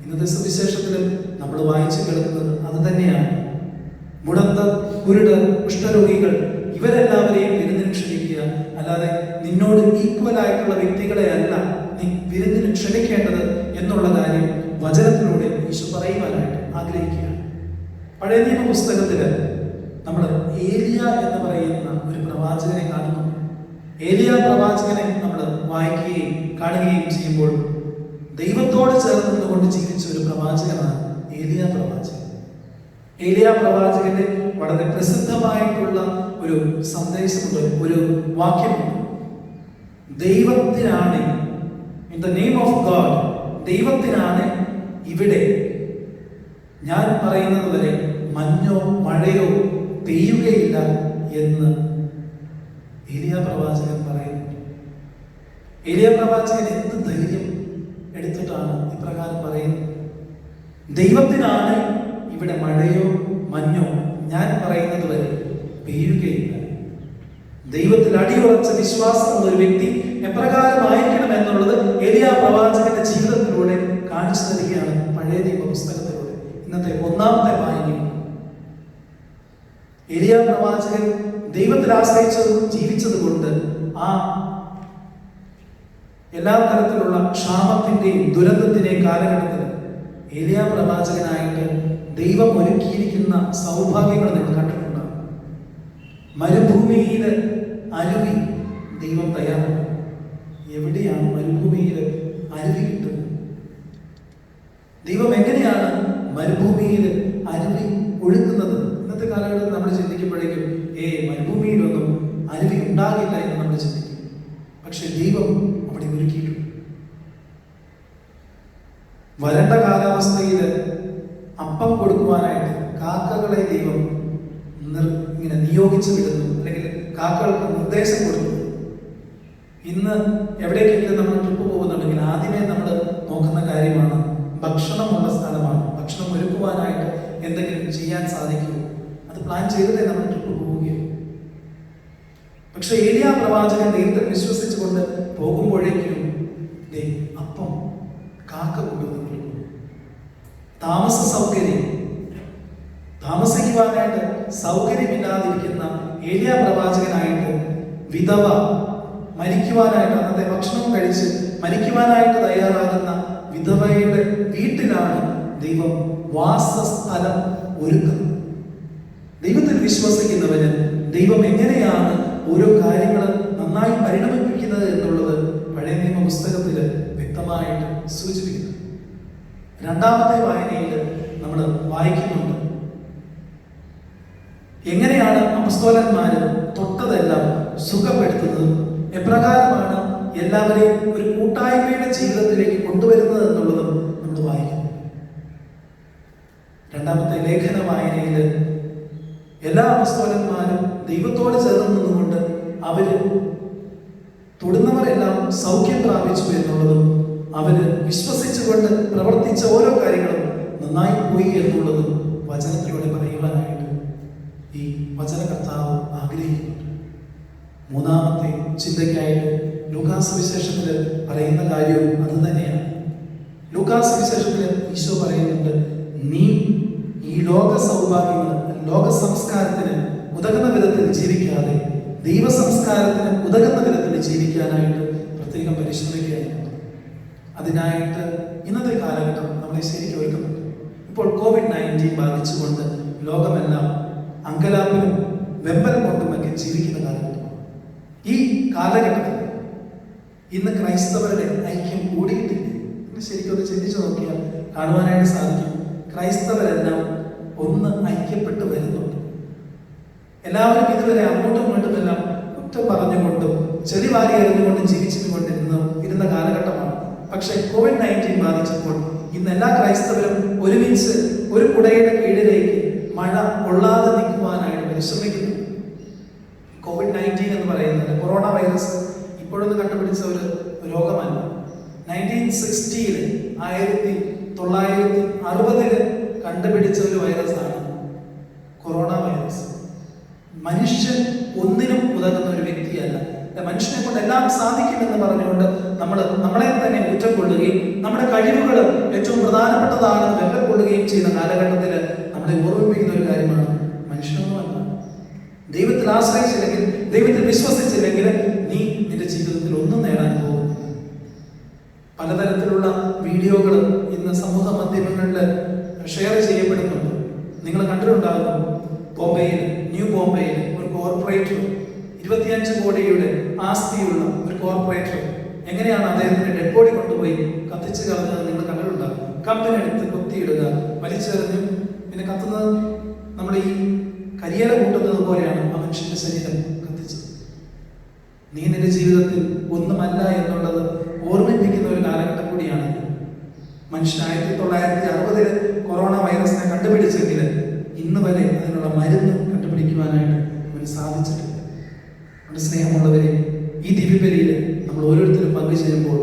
ഇന്നത്തെ സുവിശേഷത്തിലും നമ്മൾ വായിച്ചു കേൾക്കുന്നത് അത് തന്നെയാണ്. മുടന്തർ, കുരുടർ, കുഷ്ഠരോഗികൾ ഇവരെല്ലാവരെയും വിരുന്നിന് ക്ഷണിക്കുക, അല്ലാതെ നിന്നോട് ഈക്വൽ ആയിട്ടുള്ള വ്യക്തികളെ അല്ല നീ വിരുന്നിന് ക്ഷണിക്കേണ്ടത് എന്നുള്ള കാര്യം വചനത്തിലൂടെ ഈശോ പറയുവാനായിട്ട് ആഗ്രഹിക്കുകയാണ്. പഴയ നിയമ പുസ്തകത്തില് നമ്മൾ ഏലിയ എന്ന് പറയുന്ന ഒരു പ്രവാചകനെ കാണുന്നു. ഏലിയ പ്രവാചകനെ നമ്മൾ വായിക്കുകയും കാണുകയും ചെയ്യുമ്പോൾ ദൈവത്തോട് ചേർന്ന് നിന്നുകൊണ്ട് ജീവിച്ച ഒരു പ്രവാചകനാണ് ഏലിയ പ്രവാചകൻ. ഏലിയ പ്രവാചകന്റെ വളരെ പ്രസിദ്ധമായിട്ടുള്ള ഒരു സന്ദേശമുണ്ട്, ഒരു വാക്യമുണ്ട്. ദൈവത്തിനാണ്, in the name of God, ദൈവത്തിനാണ് ഇവിടെ ഞാൻ പറയുന്നത് വരെ മഞ്ഞോ മഴയോ പെയ്യുകയില്ല എന്ന് ഏലിയ പ്രവാചകൻ പറയുന്നു. ഏലിയ പ്രവാചകൻ എന്ത് ധൈര്യം എടുത്തിട്ടാണ് ഇപ്രകാരം പറയുന്നത്? ദൈവത്തിനാണ് ഇവിടെ മഴയോ മഞ്ഞോ ഞാൻ പറയുന്നത് വരെ പെയ്യുകയില്ല. ദൈവത്തിൽ അടിയുറച്ച വിശ്വാസമുള്ള ഒരു വ്യക്തി എപ്രകാരമായിരിക്കണം എന്നുള്ളത് ഏലിയ പ്രവാചകന്റെ ജീവിതത്തിലൂടെ കാണിച്ചു തരികയാണ് പഴയ നിയമ പുസ്തകത്തിലൂടെ. ഇന്നത്തെ 1-ാമത്തെ വായനയിൽ ഏലിയ പ്രവാചകൻ ദൈവത്തിൽ ആശ്രയിച്ചതും ജീവിച്ചത് കൊണ്ട് ആ എല്ലാ തരത്തിലുള്ള ക്ഷാമത്തിന്റെയും ദുരന്തത്തിന്റെയും കാലഘട്ടത്തിൽ ഏലിയ പ്രവാചകനായിട്ട് ദൈവം ഒരുക്കിയിരിക്കുന്ന സൗഭാഗ്യങ്ങൾ നിങ്ങൾ കണ്ടിട്ടുണ്ടാകും. മരുഭൂമിയിൽ അരുവി ദൈവം തയ്യാറാണ്. എവിടെയാണ് മരുഭൂമിയിൽ അരുവി കിട്ടുന്നത്? ദൈവം എങ്ങനെയാണ് മരുഭൂമിയിൽ അരുവി ഒഴുക്കുന്നത്? ഇന്നത്തെ കാലഘട്ടത്തിൽ നമ്മൾ ചിന്തിക്കുമ്പോഴേക്കും മരുഭൂമിയിലൊന്നും അരുവി ഉണ്ടാകില്ല എന്ന് നമ്മൾ ചിന്തിക്കും. പക്ഷെ ദൈവം അവിടെ ഒരുക്കിയിട്ടുണ്ട്. വരണ്ട കാലാവസ്ഥയിൽ അപ്പം കൊടുക്കുവാനായിട്ട് കാക്കകളെ ദൈവം ഇങ്ങനെ നിയോഗിച്ചു വിടുന്നു, അല്ലെങ്കിൽ കാക്കകൾക്ക് നിർദ്ദേശം കൊടുക്കുന്നു. ഇന്ന് എവിടേക്കെങ്കിലും നമ്മൾ ട്രിപ്പ് പോകുന്നുണ്ടെങ്കിൽ ആദ്യമേ നമ്മൾ നോക്കുന്ന കാര്യമാണ് ഭക്ഷണമുള്ള സ്ഥലമാണ്. ഭക്ഷണം ഒരുക്കുവാനായിട്ട് എന്തെങ്കിലും ചെയ്യാൻ സാധിക്കുമോ, അത് പ്ലാൻ ചെയ്തതേ നമ്മൾ ട്രിപ്പ് പോവുകയും. പക്ഷെ ഏലിയ പ്രവാചകൻ ദൈവത്തിൽ വിശ്വസിച്ചുകൊണ്ട് പോകുമ്പോഴേക്കും അപ്പം കാക്ക കൊണ്ടുവന്നു. താമസ സൗകര്യം, താമസിക്കുവാനായിട്ട് സൗകര്യമില്ലാതിരിക്കുന്ന ഏലിയ പ്രവാചകനായിട്ട് വിധവ മരിക്കുവാനായിട്ട്, അന്നത്തെ ഭക്ഷണം കഴിച്ച് മരിക്കുവാനായിട്ട് തയ്യാറാകുന്ന വിധവയുടെ വീട്ടിലാണ് ദൈവം വാസസ്ഥലം ഒരുക്കുന്നത്. ദൈവത്തിൽ വിശ്വസിക്കുന്നവന് ദൈവം എങ്ങനെയാണ് ഓരോ കാര്യങ്ങൾ നന്നായി പരിണമിപ്പിക്കുന്നത് എന്നുള്ളത് പഴയ നിയമ പുസ്തകത്തിൽ വ്യക്തമായിട്ട് സൂചിപ്പിക്കുന്നു. രണ്ടാമത്തെ വായനയിൽ നമ്മൾ വായിക്കുന്നുണ്ട് എങ്ങനെയാണ് അപ്പസ്തോലന്മാര് തൊട്ടതെല്ലാം സുഖപ്പെടുത്തുന്നത്, എപ്രകാരമാണ് എല്ലാവരെയും ഒരു കൂട്ടായ്മയുടെ ജീവിതത്തിലേക്ക് കൊണ്ടുവരുന്നത് എന്നുള്ളതും നമ്മൾ വായിക്കുന്നു. രണ്ടാമത്തെ ലേഖന വായനയിൽ എല്ലാ അപ്പസ്തോലന്മാരും ദൈവത്തോട് ചേർന്ന് നിന്നുകൊണ്ട് അവര് തൊടുന്നവരെല്ലാം സൗഖ്യം പ്രാപിച്ചു എന്നുള്ളതും അവര് വിശ്വസിച്ചുകൊണ്ട് പ്രവർത്തിച്ച ഓരോ കാര്യങ്ങളും നന്നായി പോയി എന്നുള്ളതും വചനത്തിലൂടെ പറയുവാനായിട്ട് ഈ വചനകർത്താവ് ആഗ്രഹിക്കുന്നുണ്ട്. മൂന്നാമത്തെ ചിന്തയ്ക്കായിട്ട് ലൂക്കാസ് സുവിശേഷത്തിൽ പറയുന്ന കാര്യവും അത് തന്നെയാണ്. ലൂക്കാസ് സുവിശേഷത്തിൽ ഈശോ പറയുന്നുണ്ട്, നീ ഈ ലോക സൗഭാഗ്യങ്ങൾ, ലോക സംസ്കാരത്തിന് ഉതകുന്ന വിധത്തിൽ ജീവിക്കാതെ ദൈവ സംസ്കാരത്തിന് ഉതകുന്ന വിധത്തിൽ ജീവിക്കാനായിട്ട് പ്രത്യേകം പരിശ്രമിക്കുകയാണ്. അതിനായിട്ട് ഇന്നത്തെ കാലഘട്ടം നമ്മളെ ശരിക്കും ഒരുക്കുന്നുണ്ട്. ഇപ്പോൾ COVID-19 ബാധിച്ചുകൊണ്ട് ലോകമെല്ലാം അങ്കലാപ്പിലും വെമ്പൽ കൊണ്ടുമൊക്കെ ജീവിക്കുന്ന കാലഘട്ടമാണ്. ഈ കാലഘട്ടത്തിൽ ഇന്ന് ക്രൈസ്തവരുടെ ഐക്യം കൂടിയിട്ടില്ല. ശരിക്കും ഒന്ന് ചിന്തിച്ചു നോക്കിയാൽ കാണുവാനായിട്ട് സാധിക്കും. ക്രൈസ്തവരെല്ലാം ഒന്ന് ഐക്യപ്പെട്ട് വരുന്നുണ്ട്. എല്ലാവരും ഇതുവരെ അങ്ങോട്ടും ഇങ്ങോട്ടുമെല്ലാം കുറ്റം പറഞ്ഞുകൊണ്ടും ചെളി വാരി എറിഞ്ഞുകൊണ്ടും ഇരുന്ന കാലഘട്ടമാണ്. പക്ഷെ COVID-19 ബാധിച്ചപ്പോൾ ഇന്ന് എല്ലാ ക്രൈസ്തവരും ഒരുമിച്ച് ഒരു കുടയുടെ കീഴിലേക്ക് മഴ കൊള്ളാതെ നിൽക്കുവാനായിട്ട് പരിശ്രമിക്കുന്നു. COVID-19 എന്ന് പറയുന്നത് കൊറോണ വൈറസ് ഇപ്പോഴൊന്നും കണ്ടുപിടിച്ച ഒരു രോഗമല്ല. 1960 1960 കണ്ടുപിടിച്ച ഒരു വൈറസാണ് കൊറോണ വൈറസ്. മനുഷ്യൻ ഒന്നിനും ഉതകുന്ന ഒരു വ്യക്തിയല്ല. മനുഷ്യനെ കൊണ്ട് എല്ലാം സാധിക്കുമെന്ന് പറഞ്ഞുകൊണ്ട് നമ്മളെ തന്നെ കുറ്റം കൊള്ളുകയും നമ്മുടെ കഴിവുകൾ ഏറ്റവും പ്രധാനപ്പെട്ടതാണെന്ന് വെല്ലക്കൊള്ളുകയും ചെയ്യുന്ന കാലഘട്ടത്തിൽ നമ്മളെ ഓർമ്മിപ്പിക്കുന്ന ഒരു കാര്യമാണ് മനുഷ്യനൊന്നുമല്ല. ദൈവത്തിൽ ആശ്രയിച്ചില്ലെങ്കിൽ, ദൈവത്തിൽ വിശ്വസിച്ചില്ലെങ്കിൽ നീ നിന്റെ ജീവിതത്തിൽ ഒന്നും നേടാൻ പോകുന്നു. പലതരത്തിലുള്ള വീഡിയോകൾ ഇന്ന് സമൂഹ മാധ്യമങ്ങളിൽ ഷെയർ ചെയ്യപ്പെടുന്നുണ്ട്. നിങ്ങൾ കണ്ടിട്ടുണ്ടാകും, ബോംബെയിൽ, ന്യൂ ബോംബെയിൽ ഒരു കോർപ്പറേറ്റർ, 25 കോടിയുടെ ആസ്തിയുള്ള ഒരു കോർപ്പറേറ്റർ എങ്ങനെയാണ് അദ്ദേഹത്തിന്റെ ഡെഡ് ബോഡി കൊണ്ടുപോയി കത്തിച്ച് കളഞ്ഞത് നിങ്ങൾ കണ്ടിട്ടുണ്ടാകും. കമ്പനി എടുത്ത് കൊത്തിയിടുക, വലിച്ചെറിഞ്ഞ് പിന്നെ കത്തുന്നത് നമ്മുടെ ഈ കരിയില കൂട്ടുന്നത് പോലെയാണ് ആ മനുഷ്യന്റെ ശരീരം കത്തിച്ചത്. നീ നിന്റെ ജീവിതത്തിൽ ഒന്നുമല്ല എന്നുള്ളത് ഓർമ്മിപ്പിക്കുന്ന ഒരു കാലഘട്ടം കൂടിയാണ്. മനുഷ്യൻ 1960 കൊറോണ വൈറസിനെ കണ്ടുപിടിച്ചെങ്കിൽ ഇന്ന് വരെ അതിനുള്ള മരുന്ന് കണ്ടുപിടിക്കുവാനായിട്ട് അവന് സാധിച്ചിട്ടില്ല. നമ്മുടെ സ്നേഹമുള്ളവരെ, ഈ ദിവ്യബലിയിൽ നമ്മൾ ഓരോരുത്തരും പങ്കുചേരുമ്പോൾ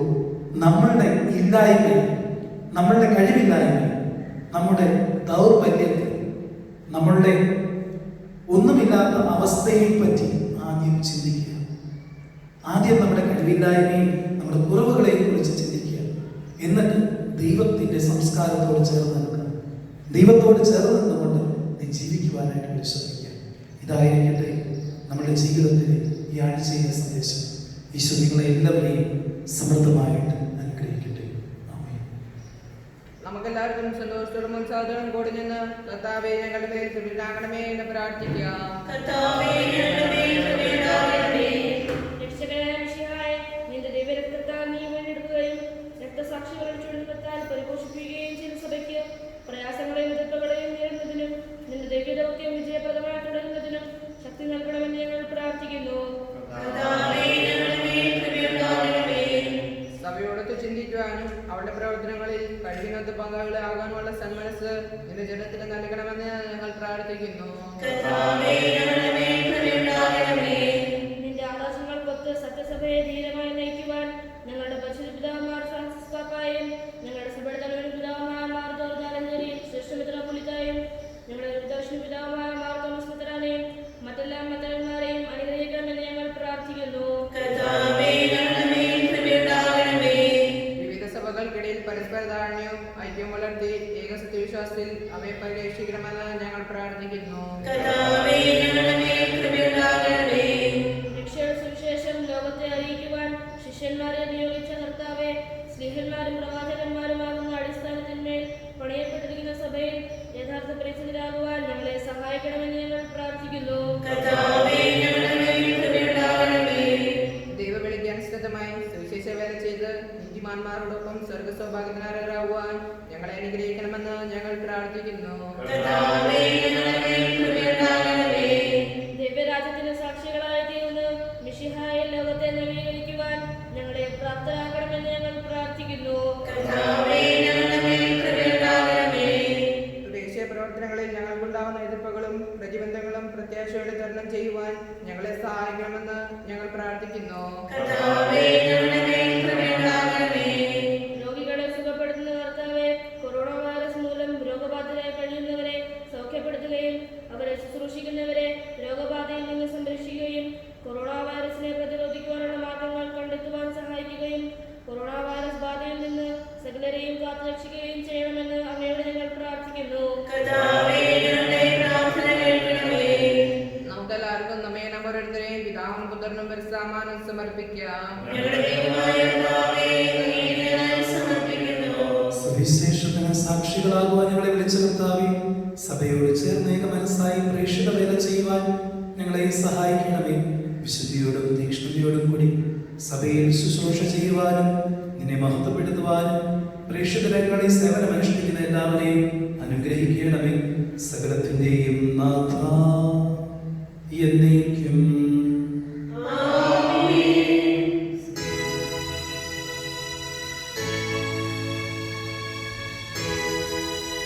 നമ്മളുടെ ഇല്ലായ്മ, നമ്മളുടെ കഴിവില്ലായ്മ, നമ്മുടെ ദൗർബല്യത്തെ, നമ്മളുടെ ഒന്നുമില്ലാത്ത അവസ്ഥയെ പറ്റി ആദ്യം ചിന്തിക്കുക. ആദ്യം നമ്മുടെ കഴിവില്ലായ്മയും നമ്മുടെ കുറവുകളെയും കുറിച്ച് ചിന്തിക്കുക. എന്നിട്ട് ദൈവത്തിന്റെ സംസ്കാരത്തോട് ചേർന്ന് നിൽക്കുക. ദൈവത്തോട് ചേർന്ന് നിന്നുകൊണ്ട് നീ ജീവിക്കുവാനായിട്ട് പരിശ്രമിക്കുക. ഇതായിരിക്കട്ടെ നമ്മുടെ ജീവിതത്തിലെ ഈ ആഴ്ചയിലെ സന്ദേശം. ഈശോ നിങ്ങളെ എല്ലാവരെയും സമൃദ്ധമായിട്ട് അനുഗ്രഹിക്കട്ടെ. ആമേൻ. നമുക്കെല്ലാവർക്കും സന്തോഷത്തോടും ഉത്സാഹത്തോടും കൂടി നിന്ന് കർത്താവേ ഞങ്ങളുടെ മേൽ കൃപയാകണമേ എന്ന് പ്രാർത്ഥിക്കാം. കർത്താവേ ഞങ്ങളുടെ മേൽ കൃപയുണ്ടാകണമേ. രക്ഷകനായ മിശിഹായേ, നിന്റെ ദിവ്യരക്തത്താൽ നീ വീണ്ടെടുക്കുകയും രക്തസാക്ഷികളുടെ ചുഴലിപ്പത്താൽ പരിപോഷിപ്പിക്കുകയും ചെയ്ത സഭയ്ക്ക് പ്രയാസങ്ങളെയും എതിർപ്പുകളെയും നേരിടുന്നതിനും നിന്റെ ദിവ്യദൗത്യം വിജയപ്രദമായി തുടരുന്നതിനും ശക്തി നൽകണമെന്ന് ഞങ്ങൾ പ്രാർത്ഥിക്കുന്നു. കർത്താവേ ഞങ്ങളുടെ മേൽ കൃപയുണ്ടാകണമേ. സഭയോടൊത്ത് ചിന്തിക്കുവാനും അവളുടെ പ്രവർത്തനങ്ങളിൽ കഴിവിനൊത്ത് പങ്കാളികളാകാനുള്ള സന്മനസ് നിന്റെ ജനത്തിന് നൽകണമെന്ന് ഞങ്ങൾ പ്രാർത്ഥിക്കുന്നു. കർത്താവേ ഞങ്ങളുടെ മേൽ കൃപയുണ്ടാകണമേ. നിന്റെ ആദർശങ്ങൾക്കൊത്ത് സത്യസഭയെ ധീരമായി നയിക്കുവാൻ ഞങ്ങളുടെ പരിശുദ്ധ പിതാമഹർ ഫ്രാൻസിസ് പാപ്പായും ഞങ്ങളുടെ സഭയുടെ തലവനും പിതാവുമായ മാർ ജോർജ് ആലഞ്ചേരി ശ്രേഷ്ഠ മെത്രാപ്പൊലീത്തായും ഞങ്ങളുടെ ദക്ഷിണ പിതാവുമായ മാർ തോമസ് മെത്രാനെയും മറ്റെല്ലാ മെത്രാന്മാരെയും അനുഗ്രഹിക്കണമെന്ന് ഞങ്ങൾ പ്രാർത്ഥിക്കുന്നു. കർത്താവേ ഞങ്ങളുടെ മേൽ കൃപയുണ്ടാകണമേ. വിവിധ സഭകൾക്കിടയിൽ പരസ്പര ധാരണയും ഐക്യവും വളർത്തി ഏകസത്യവിശ്വാസത്തിൽ അവയെ പരിരക്ഷിക്കണമെന്ന് ഞങ്ങൾ പ്രാർത്ഥിക്കുന്നു. കർത്താവേ ഞങ്ങളുടെ മേൽ കൃപയുണ്ടാകണമേ. രക്ഷയുടെ സുവിശേഷം ലോകത്തെ അറിയിക്കുവാൻ ശിഷ്യന്മാരെ നിയോഗിച്ച കർത്താവേ, സ്ലീഹന്മാരും പ്രവാചകന്മാരുമാകുന്ന അടിസ്ഥാനത്തിന്മേൽ പണിയപ്പെട്ടിരിക്കുന്ന സഭയിൽ യഥാർത്ഥ പരിശുദ്ധരാകുവാൻ ഞങ്ങളെ സഹായിക്കണമെന്ന് ഞങ്ങൾ പ്രാർത്ഥിക്കുന്നു. കർത്താവേ ഞങ്ങളുടെ മേൽ കൃപയുണ്ടാകണമേ. നമ്മോടൊപ്പം സ്വർഗസൗഭാഗ്യത്തിനാരാകുവാൻ ഞങ്ങളെ അനുഗ്രഹിക്കണമെന്ന് ഞങ്ങൾ പ്രാർത്ഥിക്കുന്നു. കർത്താവേ, ഞങ്ങളുടെ മേൽ കൃപയുണ്ടാകണമേ. ദിവ്യരാജ്യത്തിന് സാക്ഷികളായി തീർന്ന് മിശിഹായിൽ ലോകത്തെ നവീകരിക്കുവാൻ ഞങ്ങളെ പ്രാപ്തരാക്കണമെന്ന് ഞങ്ങൾ പ്രാർത്ഥിക്കുന്നു. കർത്താവേ, ഞങ്ങളുടെ മേൽ കൃപയുണ്ടാകണമേ. ദേശീയ പ്രവർത്തനങ്ങളിൽ ഞങ്ങൾക്കുണ്ടാകുന്ന എതിർപ്പുകളും പ്രതിബന്ധങ്ങളും പ്രത്യാശയോടെ തരണം ചെയ്യുവാൻ ഞങ്ങളെ സഹായിക്കണമെന്ന് ഞങ്ങൾ പ്രാർത്ഥിക്കുന്നു. കർത്താവേ, ഞങ്ങളുടെ മേൽ കൃപയുണ്ടാകണമേ. രോഗികളെ സുഖപ്പെടുത്തുന്ന കർത്താവേ, കൊറോണ വൈറസ് മൂലം രോഗബാധിതരായി കഴിയുന്നവരെ സൗഖ്യപ്പെടുത്തുകയും അവരെ ശുശ്രൂഷിക്കുന്നവരെ രോഗബാധയിൽ നിന്ന് സംരക്ഷിക്കുകയും കൊറോണ വൈറസിനെ പ്രതിരോധിക്കുവാനുള്ള മാർഗങ്ങൾ കണ്ടെത്തുവാൻ സഹായിക്കുകയും കൊറോണ വൈറസ് ബാധയിൽ നിന്ന് സകലരെയും കാത്തുരക്ഷിക്കുകയും ചെയ്യണമെന്ന് അങ്ങയോട് ഞങ്ങൾ പ്രാർത്ഥിക്കുന്നു. കർത്താവേ, ഞങ്ങളുടെ പ്രാർത്ഥന കേൾക്കണമേ. നമുക്കെല്ലാവർക്കും നമ്മെ ഓരോരുത്തരെയും പിതാവും പുത്രനും പരിശുദ്ധാത്മാവിനും സമർപ്പിക്കാം. ഞങ്ങളുടെ ദൈവമായ കർത്താവേ, അങ്ങേക്ക് ഞങ്ങൾ സമർപ്പിക്കുന്നു. സുവിശേഷത്തിന് സാക്ഷികളാകുവാൻ ഞങ്ങളെ വിളിച്ച കർത്താവേ, സഭയോട് ചേർന്ന് ഏക മനസ്സായി പ്രേക്ഷിത വേല ചെയ്യുവാൻ ഞങ്ങളെ സഹായിക്കണമേ. വിശുദ്ധിയോടും തീക്ഷ്ണതയോടും കൂടി സഭയിൽ ശുശ്രൂഷ ചെയ്യുവാനും നിന്നെ മഹത്വപ്പെടുത്തുവാനും പ്രേക്ഷിതരങ്ങളെ സേവനമനുഷ്ഠിക്കുന്ന എല്ലാവരെയും അനുഗ്രഹിക്കണമേ. സകലത്തിന്റെയും നാഥ എന്നേക്കും.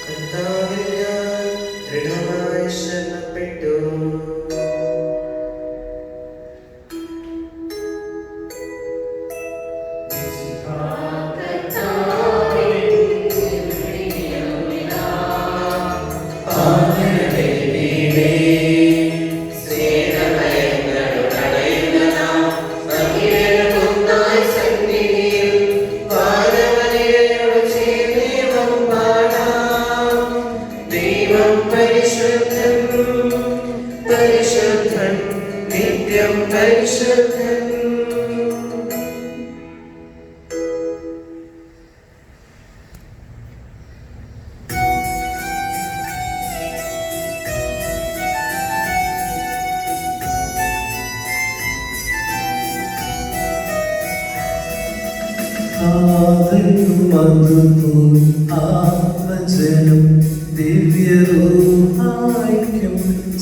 കർത്താവിൽ ഞാൻ ദൃഢമായി ശരണപ്പെട്ടു. പരിശുദ്ധൻ, നിത്യം പരിശുദ്ധൻ. ആത്മജനം ദിവ്യരൂഹായിക്കും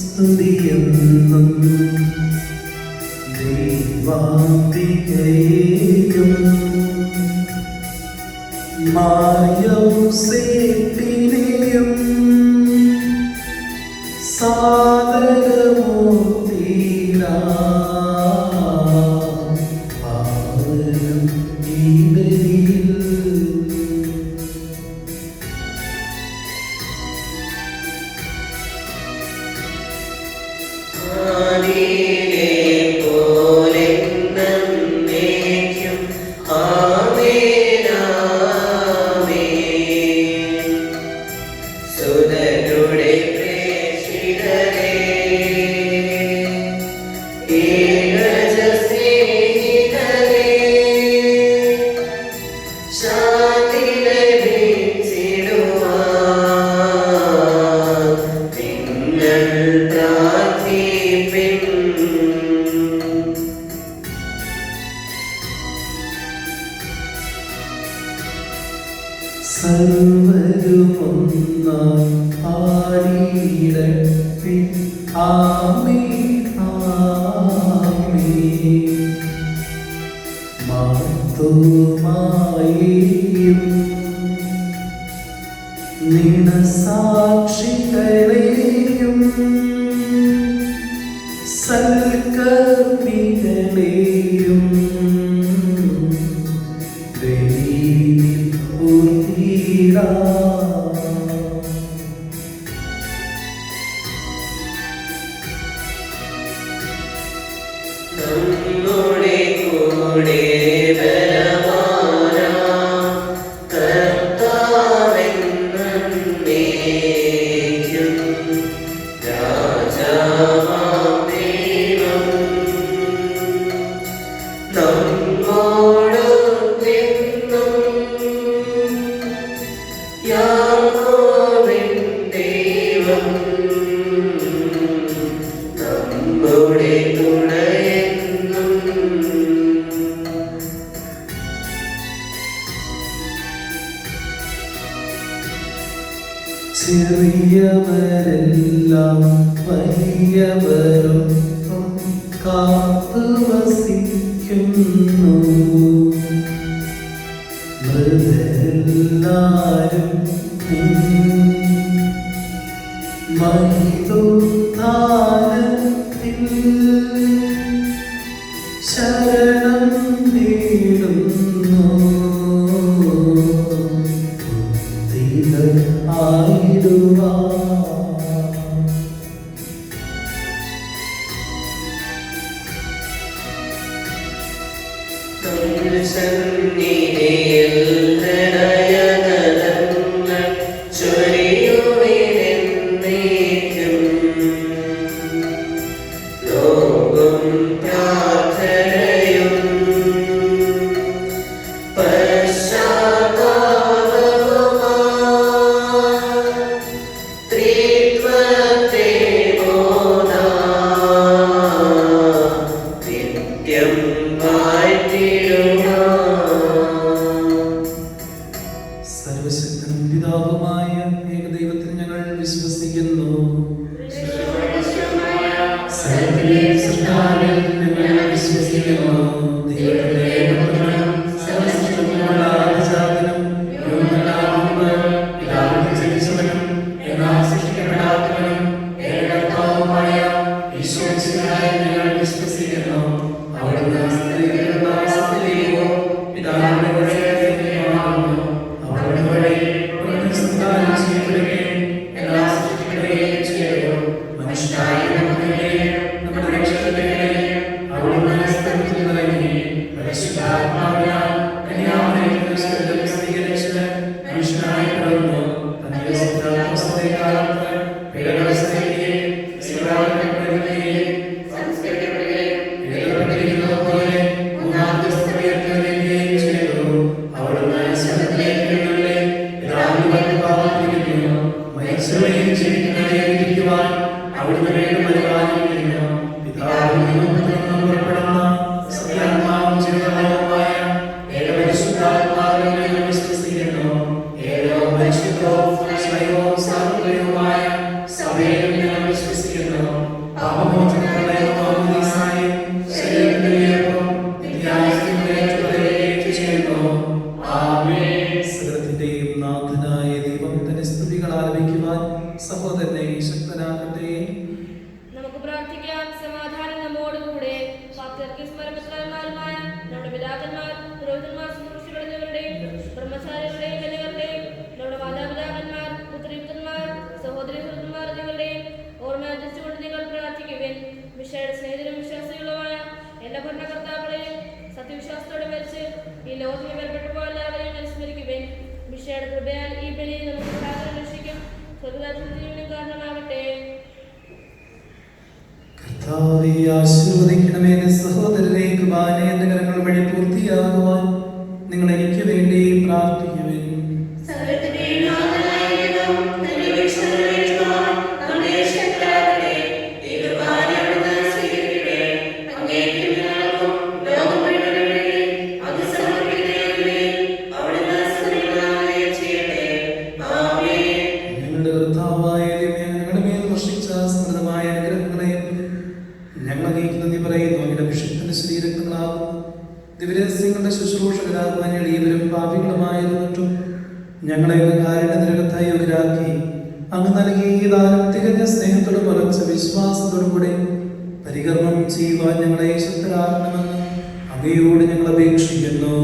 സ്തുതിയെന്നും ദൈവാംബികയെയും മായൗസേപ്പിനെയും സാദരമൂർത്തിയിടാം പാവനം ഈ ബലിയിൽ. ആദിയിലെ പോലെ എന്നേക്കും. ആമേൻ, ആമേൻ. സുതരുടെ പ്രേക്ഷിതരേ, ഏകജ സ്നേഹിതരേ, ശാന്തി ലഭിച്ചിടുവാൻ നിങ്ങൾ പ്രാർത്ഥിപ്പിൻ. സർവരുമൊന്നായി പാടിയിടട്ടെ. ആമേൻ, ആമേൻ. മാർത്തോമായെയും നിണസാക്ഷികളെയും സൽക്കർമ്മികളെയും ബലിയിൽ പൂർത്തിയിടാം. നമ്മുടെ കൂടെ ബലവാനാം കർത്താവെന്നേക്കും. ചെറിയവരെല്ലാം വലിയവരൊപ്പം കാത്തു വസിക്കുന്നു. മൃതരെല്ലാരും മഹിതോത്ഥാനത്തിൽ ശരണം നേടുന്നു. സർവശക്തനും പിതാവുമായ ഏകദൈവത്തിൽ ഞങ്ങൾ വിശ്വസിക്കുന്നു. സകലത്തിലെ സൃഷ്ടാവിൽ ഞങ്ങൾ വിശ്വസിക്കുന്നു. ദൈവത്തിന്റെ ഏകപുത്രനും സർവ്വശക്തനുമായ ആദിജാതനും യുഗങ്ങളാൽ മുമ്പ് പിതാവിൽ ജനിച്ചവനും എന്നാൽ സൃഷ്ടിക്കപ്പെടാത്തവനും ഏകകർത്താവുമായ ഈശോമിശിഹായിൽ ഞങ്ങൾ വിശ്വസിക്കുന്നു. അവിടുന്ന് സ്ത്രീകളുടെ വാസത്തിലേക്കോ പിതാവിന്റെ വഴിയാകുന്നു. അവിടുന്ന് വഴി സന്താനം ചെയ്യപ്പെടുകയും എല്ലാ സൃഷ്ടിക്കപ്പെടുകയും ചെയ്തു. മനുഷ്യനായ നമ്മുടെ രക്ഷകനെയും അവിടുന്ന് സ്ഥലത്തിൽ നിറങ്ങി പരിശുദ്ധാത്മാവിനാൽ കന്യാമറിയത്തിൽ സ്വീകരിച്ച് മനുഷ്യനായി പിറന്നു. തന്റെ കാലത്ത് പീഡകൾ സഹിക്കുകയും ശിവരാത്രിപ്പെടുകയും സംസ്കരിക്കപ്പെടുകയും എഴുതപ്പെട്ടിരിക്കുന്നത് പോലെ മൂന്നാം ദിവസം ഉയർത്തെഴുന്നേൽക്കുകയും ചെയ്തു. അവിടുന്ന് സ്വർഗ്ഗത്തിലേക്ക് എഴുന്നള്ളി പിതാവിന്റെ വലത്തുഭാഗത്തിരിക്കുന്നു. മരിച്ചവരെയും ജീവിക്കുന്നവരെയും വിധിക്കുവാൻ അവിടുന്ന് വീണ്ടും വരുവാനിരിക്കുന്നു. പിതാവിൽ നിന്നും പുത്രനിൽ നിന്നും പുറപ്പെടുന്ന സത്യാത്മാവും ജീവദായകവുമായ ഏകപരിശുദ്ധാത്മാവിൽ ഞങ്ങൾ വിശ്വസിക്കുന്നു. ഏകവും പരിശുദ്ധവും സ്നേഹവും സാർവത്രികവുമായ സഭയിൽ ഞങ്ങൾ വിശ്വസിക്കുന്നു. പാപമോചനത്തിനുള്ള മാമോദീസായും ശരീരത്തിന്റെ ഉയർപ്പും നിത്യായുസ്സിന്റെ ഏറ്റുപറയുകയും ചെയ്യുന്നു. ആമേൻ. സകലത്തിന്റെയും നാഥനായ ദൈവം തന്റെ സ്തുതികൾ ആലപിക്കുവാൻ സഹോദരനെ ശക്തനാക്കട്ടെ. നമുക്ക് പ്രാർത്ഥിക്കാം. സമാധാനം നമ്മോടുകൂടെ. ഭക്തർക്ക് സ്മരണപത്രന്മാരുമായ നമ്മുടെ പിതാക്കന്മാർ, പുരോഹിതന്മാർ, ശുശ്രൂഷികൾ എന്നിവരുടെയും ബ്രഹ്മചാരികളുടെയും കന്യകരുടെയും നമ്മുടെ മാതാപിതാക്കന്മാർ, പുത്രിപുത്രന്മാർ, സഹോദരി സഹോദരന്മാർ എന്നിവരുടെയും ഓർമ്മ ആചരിച്ചുകൊണ്ട് നിങ്ങൾ പ്രാർത്ഥിക്കുവിൻ. മിശയുടെ സ്നേഹിതരും വിശ്വാസികളുമായ എല്ലാ ഭരണകർത്താക്കളെയും സത്യവിശ്വാസത്തോടെ മരിച്ച് ഈ ലോകത്തിന് വേർപെട്ടു പോയ എല്ലാവരെയും അനുസ്മരിക്കുവിൻ. മിശയുടെ കൃപയാൽ ഈ ബലി നമുക്ക് സാധനം രക്ഷിക്കും സ്വർഗ്ഗരാജ്യത്തിന് കാരണമാകട്ടെ. കർത്താവേ, ആശീർവദിക്കണമേ. സഹോദരരെ, കുർബാന എന്റെ കരങ്ങൾ വഴി പൂർത്തിയാകുവാൻ നിങ്ങൾ എനിക്ക് വേണ്ടി പ്രാർത്ഥിക്കുവിൻ. സകലത്തിന്റെയും നാഥനായ ദൈവം തന്റെ വീക്ഷണങ്ങളിലേക്കുവാൻ നമ്മെ ശക്തരാക്കട്ടെ. ഈ കുർബാന അവിടുന്ന് സ്വീകരിക്കട്ടെ. അങ്ങേക്കും ഞങ്ങൾക്കും ലോകം മുഴുവനും വേണ്ടി അങ്ങ് സമർപ്പിക്കുന്നതിന് അവിടുന്ന് സ്തുതികളായി ചെയ്യട്ടെ. ആമേൻ. ഞങ്ങളുടെ കർത്താവായ ദൈവമേ, ഞങ്ങളുടെ മേൽ വർഷിച്ച സമൃദ്ധമായ അനുഗ്രഹങ്ങളെ ഞങ്ങൾ അങ്ങേക്ക് നന്ദി പറയുന്നു. അങ്ങയുടെ വിശുദ്ധന്റെ ശരീരങ്ങളാകുന്നു ദിവരഹസ്യങ്ങളുടെ ശുശ്രൂഷകരാകുവാൻ എളിയവരും പാപികളുമായിരുന്നിട്ടും ഞങ്ങളെ കാരുണ്യനിരകത്തായി യോഗ്യരാക്കി അങ്ങ് നൽകിയ ദാനം തികഞ്ഞ സ്നേഹത്തോടും ഉറച്ച വിശ്വാസത്തോടും കൂടെ പരികർമ്മം ചെയ്യുവാൻ ഞങ്ങളെ ശക്തരാക്കണമെന്ന് അങ്ങയോട് ഞങ്ങൾ അപേക്ഷിക്കുന്നു.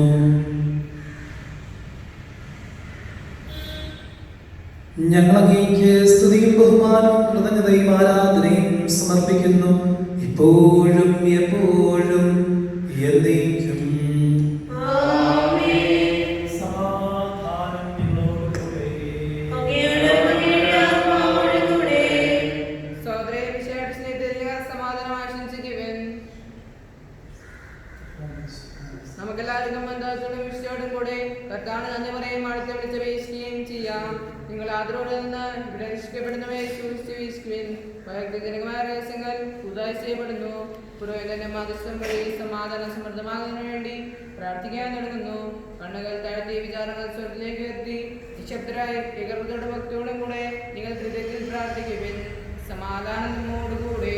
ഞങ്ങൾ അങ്ങേക്ക് സ്തുതിയും ബഹുമാനവും കൃതജ്ഞതയും ആരാധനയും സമർപ്പിക്കുന്നു, ഇപ്പോഴും എപ്പോഴും എന്നേക്കും. ആമേൻ. സമാധാനം നിങ്ങളോടുകൂടെ. അങ്ങയുടെ ആത്മാവോടുകൂടെ. സഹോദരരെ, മിശിഹായുടെ സ്നേഹത്തിൽ നിങ്ങൾ സമാധാനം ആശംസിക്കുവിൻ. നമുക്കെല്ലാവർക്കും ബന്ധത്തോടും വിശ്വയോടും കൂടെ കർത്താവിന് നന്ദി പറയും അടുത്ത് വിളിച്ച് വീശുകയും ചെയ്യാം. നിങ്ങൾ ആദരവോടെ നിന്ന് ഇവിടെ രക്ഷിക്കപ്പെടുന്നവയെ സൂക്ഷിച്ച് വീശുവിൻ. വൈയക്തികമായ രഹസ്യങ്ങൾ പുതുതായി ചെയ്യപ്പെടുന്നു. പുരോഹിതന്റെ മധ്യസ്ഥം വഴി സമാധാനം സമൃദ്ധമാകുന്നതിനു വേണ്ടി പ്രാർത്ഥിക്കാൻ തുടങ്ങുന്നു. കണ്ണുകൾ താഴ്ത്തി വിചാരങ്ങൾ സ്വർഗ്ഗത്തിലേക്ക് ഉയർത്തി നിശബ്ദരായി ഏകൃതയുടെ ഭക്തിയോടും കൂടെ നിങ്ങൾ ഹൃദയത്തിൽ പ്രാർത്ഥിക്കുവിൻ. സമാധാനം നമ്മോടുകൂടെ.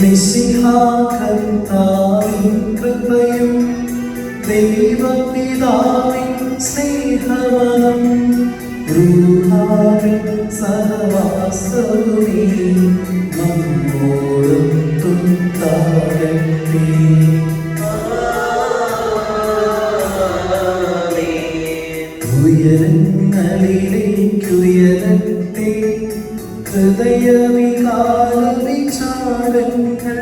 മിശിഹാകർത്താവിൻ കൃപയും ദൈവപിതാവിൻ സ്നേഹവനം റൂഹാവിൻ സഹവാസവുമീ നമ്മോടൊത്തുണ്ടാകട്ടെ. ഉയരങ്ങളിലേക്കുയരട്ടെ ഹൃദയവികാര വിചാരങ്ങൾ.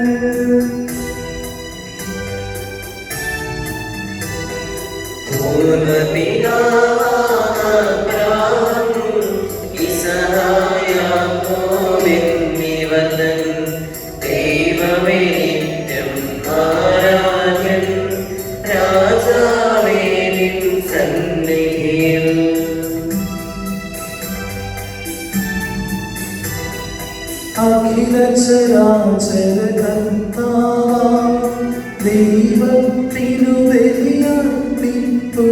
ദൈവമേ നിത്യം ആരാധ്യൻ രാജാവേ നിൻ സന്നിധിയിൽ. അഖില ചരാചര കർത്താവാം ദൈവത്തിനു ബലിയർപ്പിപ്പൂ.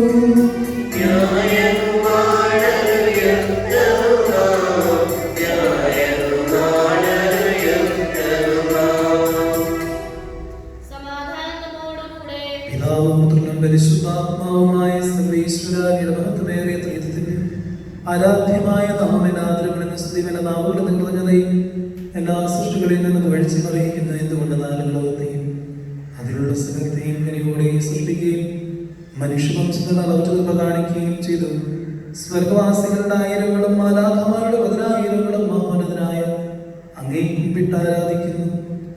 സമാധാനം നമ്മോടുകൂടെ. പിതാവും പുത്രനും പരിശുദ്ധാത്മാവുമായ സർവേശ്വരാനിയുടെ മഹത്വമേറിയ ത്രിത്വത്തിന്റെ ആരാധ്യമായ നാമമെന്ന ആദരവുകളും സ്തുതിയുടെ നാവുകളും നിറഞ്ഞതയും എല്ലാ സൃഷ്ടികളിൽ നിന്നും കഴിച്ചു പറയിക്കുന്ന എന്തുകൊണ്ട് നാല് ലോകത്തെയും അതിലുള്ള സകലത്തെയും കനിവോടെ സൃഷ്ടിക്കുകയും മനുഷ്യവംശങ്ങൾ അളവറ്റത് പ്രദാനിക്കുകയും ചെയ്തു. സ്വർഗവാസികളുടെ ആയിരങ്ങളും മാലാഖമാരുടെ പതിനായിരങ്ങളും മഹോന്നതനായ അങ്ങേ കുമ്പിട്ട് ആരാധിക്കുന്നു.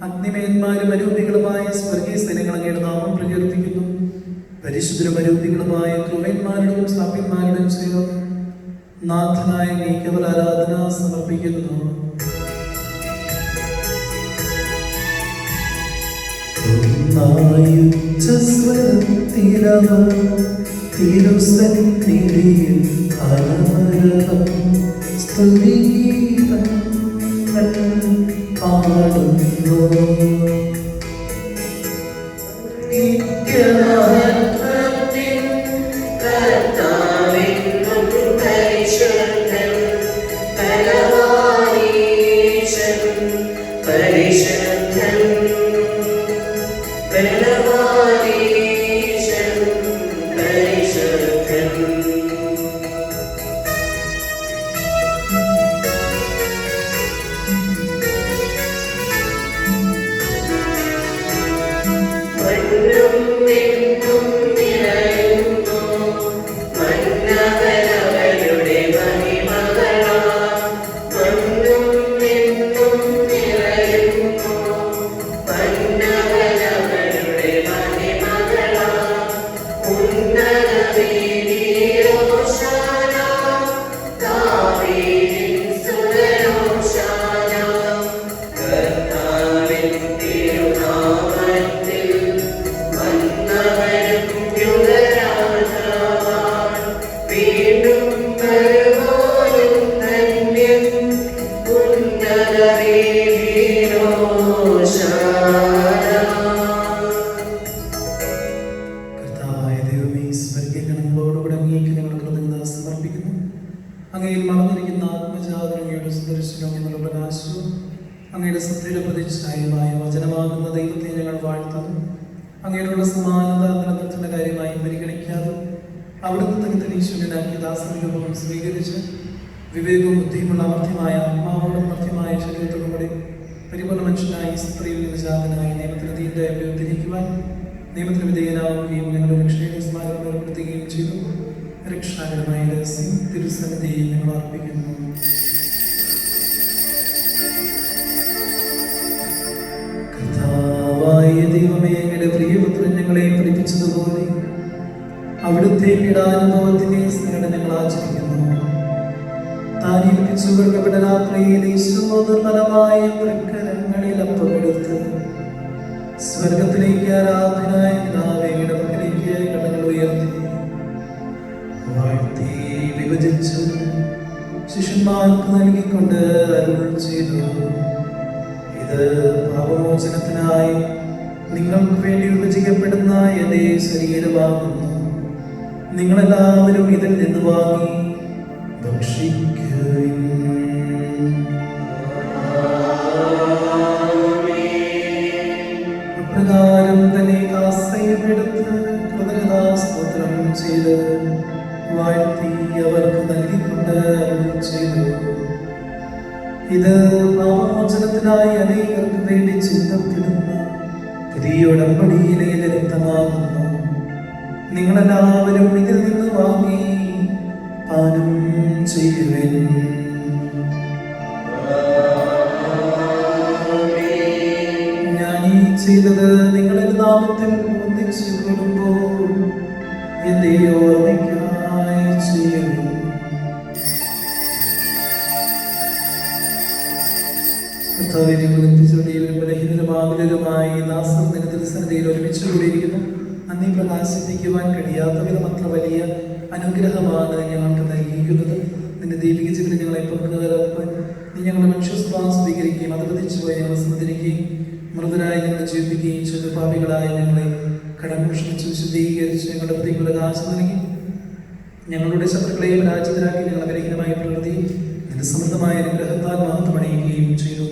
അഗ്നിമേന്മാരും അരൂപികളുമായ സ്വർഗീയ സൈന്യങ്ങൾ അങ്ങയുടെ നാമം പ്രകീർത്തിക്കുന്നു. പരിശുദ്ധരും അരൂപികളുമായ ക്രൂരന്മാരുടെയും സ്ഥാപ്യന്മാരുടെയും ചേർന്ന് നാഥനായ അങ്ങേക്ക് അവർ ആരാധന സമർപ്പിക്കുന്നു. സ്വരത്തിലവർ തിരുസന്നിധിയിൽ അനവരതം സ്തുതിഗീതങ്ങൾ പാടുന്നു. നിത്യമഹത്വത്തിൻ കർത്താവെന്നും പരിശുദ്ധൻ ബലവാനീശൻ പരിശുദ്ധൻ ബലവാനീശൻ പരിശുദ്ധൻ. മണ്ണും വിണ്ണും നിറയുന്നു മന്നവനവരുടെ മഹിമകളാൽ. മണ്ണും വിണ്ണും നിറയുന്നു മന്നവനവരുടെ മഹിമകളാൽ. ഉന്നതവീതിയിലോശാന ദാവീദിൻ സുതരോശാന. കർത്താവിൻ തിരുനാമത്തിൽ വന്നവനും യുഗരാജാവാൻ. വീണ്ടും വരുവോനും ധന്യൻ ഉന്നതവീതിയിലോശാന. കർത്താവായ ദൈവമേ, സ്വർഗ്ഗഗണങ്ങളോടുകൂടെ അങ്ങേക്ക് ഞങ്ങൾ കൃതജ്ഞത സമർപ്പിക്കുന്നു. അങ്ങയിൽ മറന്നിരിക്കുന്ന ആത്മജാതയുടെ സുദർശനവും എന്നുള്ള പ്രകാശവും അങ്ങയുടെ സത്യയുടെ പ്രതിച്ഛായമായ വചനമാകുന്ന ദൈവത്തെ ഞങ്ങൾ വാഴ്ത്തുന്നു. അങ്ങയോടുള്ള സമാനത നിലനിർത്തുന്ന കാര്യമായി പരിഗണിക്കാതെ അവിടുന്ന് തന്നെ ഈശ്വരനാക്കിയ ദാസരൂപം സ്വീകരിച്ച് വിവേകവും ബുദ്ധിയുമുള്ള അമർത്യമായ ആത്മാവോടും മർത്യമായ ശരീരത്തോടും കൂടി പരിപൂർണ്ണ മനുഷ്യനായി സ്ത്രീയിൽ നിന്ന് ജാതനായി നിയമത്തിന് തീന്റെ തിരിക്കുവാൻ നിയമത്തിന് വിധേയനാവുകയും ഞങ്ങളുടെ രക്ഷയുടെ സ്മാരകം ഏർപ്പെടുത്തുകയും ചെയ്തു. രക്ഷാകരമായ രഹസ്യം തിരുസന്നിധിയിൽ ഞങ്ങൾ അർപ്പിക്കുന്നു. കർത്താവായ ദൈവമേ, അങ്ങയുടെ പ്രിയപുത്രൻ ഞങ്ങളെ പഠിപ്പിച്ചതുപോലെ അവിടുത്തെ പീഡാനുഭവത്തിന്റെ സ്മരണ ഞങ്ങൾ ആചരിക്കുന്നു. താൻ ഏൽപ്പിച്ചു കൊടുക്കപ്പെട്ട രാത്രിയിൽ ഈശോ നിർമ്മലമായ തൃക്കരങ്ങളിൽ അപ്പമെടുത്ത് സ്വർഗത്തിലേക്ക് ആരാധനായ പിതാവയുടെ പക്കലേക്ക് കണ്ണുകൾ ഉയർത്തി വാഴ്ത്തി വിഭജിച്ച് ശിഷ്യന്മാർക്ക് നൽകിക്കൊണ്ട് അരുൾ ചെയ്തു. ഇത് പാപമോചനത്തിനായി നിങ്ങൾക്ക് വേണ്ടി വിഭജിക്കപ്പെടുന്ന എൻ്റെ ശരീരമാകുന്നു. നിങ്ങളെല്ലാവരും ഇതിൽ നിന്ന് വാങ്ങി ഭക്ഷിക്കുവിൻ. പ്രകാരം തന്നെ കാസയുമെടുത്ത് കൃതജ്ഞതാസ്തോത്രം ചെയ്ത് വാഴ്ത്തി അവർക്ക് നൽകിക്കൊണ്ട് ചെയ്തു, ഇത് പാപമോചനത്തിനായി അനേകർക്ക് വേണ്ടി ചിന്തപ്പെടുന്ന പുതിയ ഉടമ്പടിയിലെ രക്തമാകുന്നു. നിങ്ങളെല്ലാവരും ഇതിൽ നിന്ന് വാങ്ങി പാനം ചെയ്യുവിൻ. ഞാൻ ഈ ചെയ്തത് നിങ്ങളുടെ നാമത്തിൽ ഒന്നിച്ചു കൊള്ളുമ്പോൾ എന്റെ ഓർമ്മയ്ക്കായി ചെയ്യുന്നു. ബലഹീനരുമായി ദാസർ നിരന്തരസന്നിധിയിൽ ഒരുമിച്ച് കൂടിയിരിക്കുന്നു. നന്ദി പ്രകാശിപ്പിക്കുവാൻ കഴിയാത്ത വിധം അത്ര വലിയ അനുഗ്രഹമാണ് ഞങ്ങൾക്ക് നൽകിയിരിക്കുന്നത്. നിന്റെ ദൈവിക ജീവിതം ഞങ്ങളെ പങ്കുകാരാൻ നീ ഞങ്ങളുടെ മനുഷ്യസ്വഭാവം സ്വീകരിക്കുകയും അത് പതിച്ചുപോയി ഞങ്ങളെ സമുദ്രിക്കുകയും മൃതരായി ഞങ്ങളെ ജീവിപ്പിക്കുകയും ചെയ്ത പാപികളായ ഞങ്ങളെ കടങ്ങൾ ക്ഷമിച്ച് വിശുദ്ധീകരിച്ച് ഞങ്ങളുടെ പ്രതികൂല പ്രകാശം നൽകി ഞങ്ങളുടെ ശത്രുക്കളെ പരാജിതരാക്കി ഞങ്ങളെ ബലഹീനമായ പ്രകൃതി നിന്റെ സമൃദ്ധമായ അനുഗ്രഹത്താൽ മഹത്വമണിയുകയും ചെയ്തു.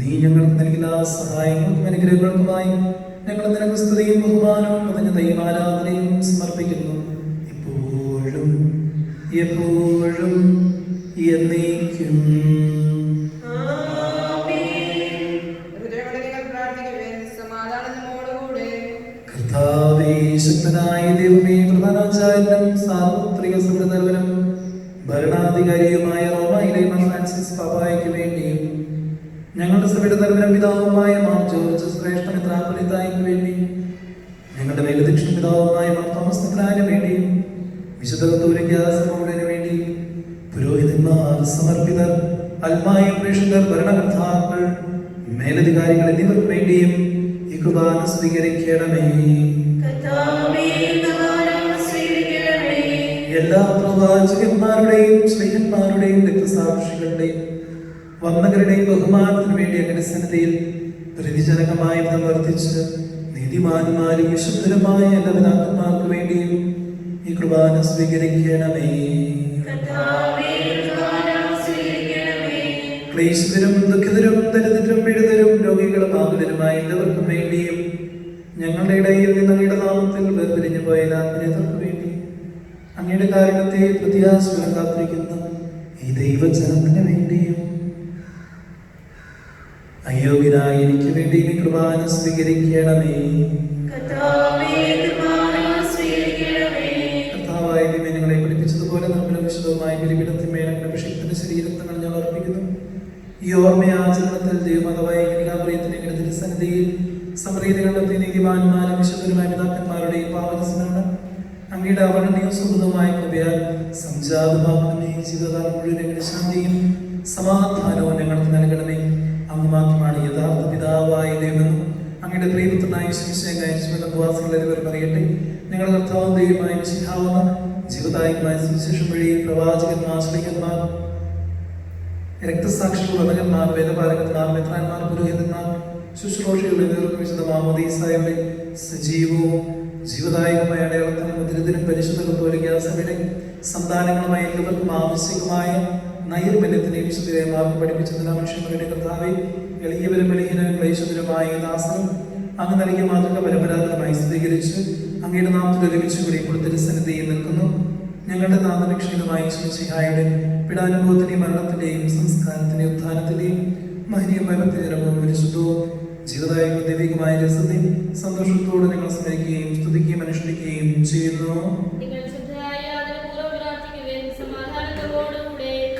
നീ ഞങ്ങൾക്ക് നൽകിയ സഹായങ്ങൾക്കും അനുഗ്രഹങ്ങൾക്കുമായി ഞങ്ങൾ നിനക്ക് സ്തുതിയും ബഹുമാനവും കൃതജ്ഞതയും ആരാധനയും സമർപ്പിക്കുന്നു, ഇപ്പോഴും എപ്പോഴും എന്നേക്കും. കർത്താവേ, ശക്തനായ ദൈവമേ, പ്രധാനാചാര്യനും സാർവത്രിക സഭതലവനും ഭരണാധികാരിയുമായ റോമായിലെ മാർ ഫ്രാൻസിസ് പാപ്പായ്ക്ക് വേണ്ടിയും ഞങ്ങളുടെ സഭയുടെ തലവനും പിതാവുമായ മാർ ജോർജ് ശ്രേഷ്ഠ മെത്രാപ്പൊലീത്തായ്ക്ക് വേണ്ടിയും ഞങ്ങളുടെ മേലധ്യക്ഷൻ പിതാവുമായ മാർ തോമസ് മെത്രാന് വേണ്ടിയും വിശുദ്ധ കത്തോലിക്കാ സഭയുടെ വേണ്ടിയും പുരോഹിതന്മാർ, സമർപ്പിതർ, അൽമായ പ്രേക്ഷിതർ, ഭരണകർത്താക്കൾ, മേലധികാരികൾ എന്നിവർക്ക് വേണ്ടിയും ഈ കുർബാന സ്വീകരിക്കണമേ. എല്ലാ പ്രവാചകന്മാരുടെയും ശ്രീഹന്മാരുടെയും രക്തസാക്ഷികളുടെയും വന്ദകരുടെയും ബഹുമാനത്തിനു വേണ്ടി അങ്ങനെ സന്നിധിയിൽ പ്രതിജനകമായ വിധം വർദ്ധിച്ച് നീതിമാന്മാരും വിശുദ്ധരുമായ എല്ലാ പിതാക്കന്മാർക്ക് വേണ്ടിയും ഈ കുർബാന സ്വീകരിക്കണമേ. ക്ലേശിതരും ദുഃഖിതരും ദരിദ്രരും പീഡിതരും രോഗികളും ആകുലരുമായ എല്ലാവർക്കും വേണ്ടിയും ഞങ്ങളുടെ ഇടയിൽ നിന്ന് അങ്ങയുടെ നാമത്തിൽ വേർപിരിഞ്ഞു പോയ ആത്മീയതർക്ക് വേണ്ടി അങ്ങയുടെ കാരണത്തെ പ്രത്യാശം കാത്തിരിക്കുന്ന ഈ ദൈവജനത്തിന് വേണ്ടിയും അയോഗ്യനായ എനിക്ക് വേണ്ടി ഈ കുർബാന സ്വീകരിക്കണമേ. കർത്താവായ ദൈവമേ, ഞങ്ങളെ പഠിപ്പിച്ചതുപോലെ നമ്മുടെ വിശുദ്ധമായ ബലിപീഠത്തിന്മേൽ അങ്ങയുടെ അഭിഷേകത്തിന്റെ ശരീരത്തങ്ങൾ ഞങ്ങൾ അർപ്പിക്കുന്നു. ഈ ഓർമ്മയാചരണത്തിൽ ദൈവമതമായ കന്യകാമറിയത്തിന്റെ തിരുസന്നിധിയിൽ സമരീതികളുടെ നീതിമാന്മാരും വിശുദ്ധരുമായ പിതാക്കന്മാരുടെയും പാവന സ്മരണം അങ്ങയുടെ അവർണ്ണനീയ സുഹൃതമായ കൃപയാൽ സംജാതമാകണമേ. ജീവിതകാലം മുഴുവൻ ശാന്തിയും സമാധാനവും ഞങ്ങൾക്ക് നൽകണമേ. അങ്ങ് മാത്രമാണ് യഥാർത്ഥ പിതാവായ ദൈവമെന്നും അങ്ങയുടെ പ്രിയപുത്രനായ ശിശുവാസികൾ എല്ലാവരും അറിയട്ടെ. ഞങ്ങളുടെ കർത്താവും ദൈവമായ മിശിഹാവുന്ന ജീവദായകമായ സുവിശേഷം വഴി പ്രവാചകന്മാർ, ശ്രീകന്മാർ, രക്തസാക്ഷികൾ, വചകന്മാർ, വേദപാലകന്മാർ, മെത്രാന്മാർ, പുരോഹിതന്മാർ, ശുശ്രൂഷകളുടെ നേതൃത്വം വിശുദ്ധ മാമോദീസായുടെ സജീവവും ജീവദായകമായ അടയാളത്തിനും മുദ്രിതരും പരിശുദ്ധ കത്തോലിക്കാ സഭയുടെ സന്താനങ്ങളുമായ എല്ലാവർക്കും ആവശ്യമായ നൈർമല്യത്തിനെ വിശുദ്ധരെ മാർഗം പഠിപ്പിച്ചതിന് മനുഷ്യരുടെ കർത്താവെ, എളിയവരും ബലഹീനരും ക്ലേശതരുമായ ദാസനും അങ്ങ് നൽകിയ മാതൃക പരമ്പരാഗതമായി സ്വീകരിച്ച് അങ്ങയുടെ നാമത്തിൽ ഒരുമിച്ചുകൂടി ഇപ്പോൾ തിരുസന്നിധിയിൽ നിൽക്കുന്നു. ഞങ്ങളുടെ നാമരക്ഷകനുമായ മിശിഹായുടെ പീഡാനുഭവത്തിന്റെയും മരണത്തിന്റെയും സംസ്കാരത്തിന്റെയും ഉത്ഥാനത്തിന്റെയും മഹനീയമായ ഭക്തിജനവും പരിശുദ്ധവും ജീവദായകവും ദൈവികമായ രസത്തെയും സന്തോഷത്തോടെ ഞങ്ങൾ സ്മരിക്കുകയും സ്തുതിക്കുകയും അനുഷ്ഠിക്കുകയും ചെയ്യുന്നു.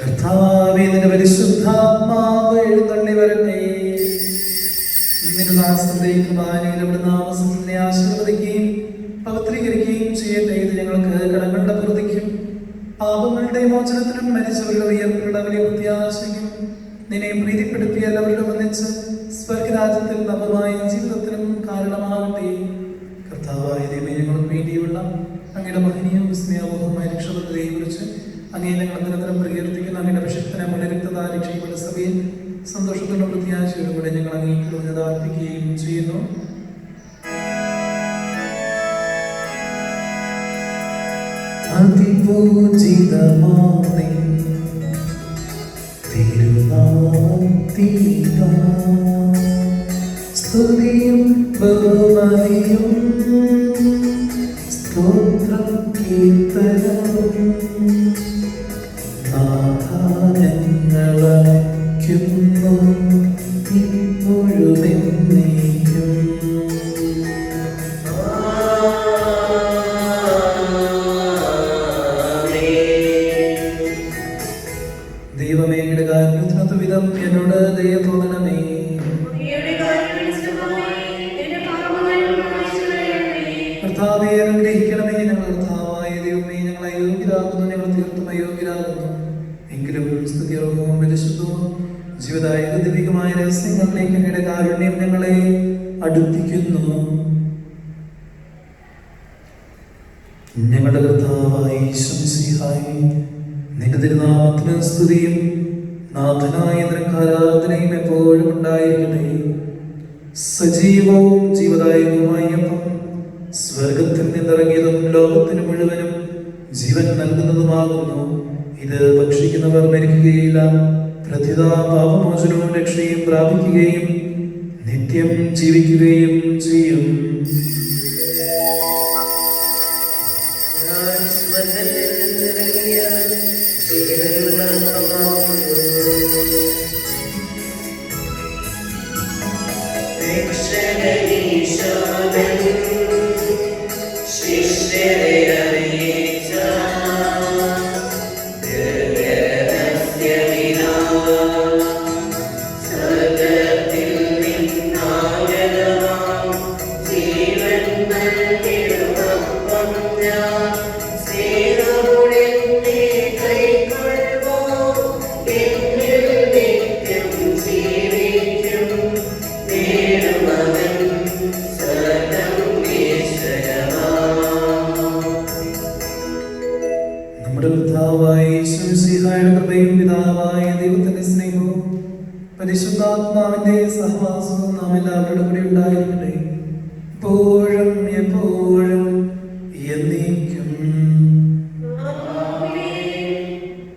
കർത്താവേ, നിന്റെ പരിശുദ്ധാത്മാവ് എഴുന്നള്ളി വരട്ടെ. നിന്റെ ദാസന്റെ കുർബാനയുടെ നാമസത്തിനെ ആശീർവദിക്കുകയും പവിത്രീകരിക്കുകയും ചെയ്യട്ടെ. ഇത് ഞങ്ങൾക്ക് കടങ്ങളുടെ പ്രതിക്കും പാപങ്ങളുടെ മോചനത്തിനും മരിച്ചവരുടെ ഉയർപ്പിലുള്ള വലിയ പ്രത്യാശയ്ക്കും നിന്നെ പ്രീതിപ്പെടുത്തിയ എല്ലാവരുടെ ഒന്നിച്ച് സ്വർഗരാജ്യത്തിൽ നവമായ ജീവിതത്തിനും കാരണമാകട്ടെ. കർത്താവായ ദൈവമേ, ഞങ്ങൾക്ക് വേണ്ടിയുള്ള അങ്ങയുടെ മഹനീയവും വിസ്മയാവഹവുമായ രക്ഷാപദ്ധതിയെ കുറിച്ച് അങ്ങേ ഞങ്ങൾ നിരന്തരം പ്രകീർത്തിക്കുന്ന അങ്ങയുടെ അഭിഷിക്തനെ രക്തതാ രക്ഷയുടെ സഭയിൽ സന്തോഷത്തോടും പ്രത്യാശയോടും കൂടെ ഞങ്ങൾ അങ്ങേക്ക് അർപ്പിക്കുകയും ചെയ്യുന്നു. അതിപൂജിതമാമേ തിരുനാമത്തിനാ സ്തുതിയും ബഹുമതിയും സ്തോത്രം കീർത്തനവും നാഥാനങ്ങളയക്കുന്നു ഇപ്പോഴുമെന്നേക്കും. ദൈവമേ, അങ്ങയുടെ കാരുണ്യത്തിനൊത്ത വിധം എന്നോട് ദയ തോന്നണമേ. കർത്താവേ, അനുഗ്രഹിക്കണമേ. ഞങ്ങൾ കർത്താവായ ദൈവമേ, ഞങ്ങൾ അയോഗ്യരാകുന്നു, ഞങ്ങൾ തീർത്തും അയോഗ്യരാകുന്നു. എങ്കിലും സ്തുതിയർഹവും പരിശുദ്ധവും ജീവദായക ദൈവികമായ രഹസ്യങ്ങളിലേക്ക് അങ്ങയുടെ കാരുണ്യം ഞങ്ങളെ അടുപ്പിക്കുന്നു. ഞങ്ങളുടെ കർത്താവായ ഈശോമിശിഹായേ, നിന്റെ തിരുനാമത്തിന് സ്തുതിയും നാഥനായ നിനക്ക് ആരാധനയും എപ്പോഴും ഉണ്ടായിരിക്കട്ടെ. സജീവവും ജീവദായകവുമായ അപ്പം സ്വർഗത്തിൽ നിന്നിറങ്ങിയതും ലോകത്തിന് മുഴുവനും ജീവൻ നൽകുന്നതുമാകുന്നു. ഇത് ഭക്ഷിക്കുന്നവർ മരിക്കുകയില്ല, പ്രതിതാ പാപമോചനവും രക്ഷയും പ്രാപിക്കുകയും നിത്യം ജീവിക്കുകയും ചെയ്യും. ഞാൻ സ്വർഗ്ഗത്തിൽ നിന്നിറങ്ങിയ ജീവനുള്ള അപ്പമാകുന്നു. രക്ഷകനീശോദൻ ശിഷ്യരെ അറിയിച്ച ദിവ്യരഹസ്യമിതാ, സ്വർഗ്ഗത്തിൽ നിന്നാഗതമാം ജീവൻ നൽകിടുമപ്പം ഞാൻ സ്നേഹമുടെ കൈക്കൊള്ളുവോ, എന്നിൽ നിത്യം ജീവിക്കും. നേടുമവൻ സ്വർഗ്ഗം നിശ്ചയമാം. നമ്മുടെ കർത്താവായ യേശുമിശിഹായുടെ കൃപയും പിതാവായ ദൈവത്തിന്റെ സ്നേഹവും പരിശുദ്ധാത്മാവിന്റെ സഹവാസവും നാം എല്ലാവരുടെ കൂടെ ഉണ്ടായിരിക്കട്ടെ, ഇപ്പോഴും എപ്പോഴും എന്നേക്കും.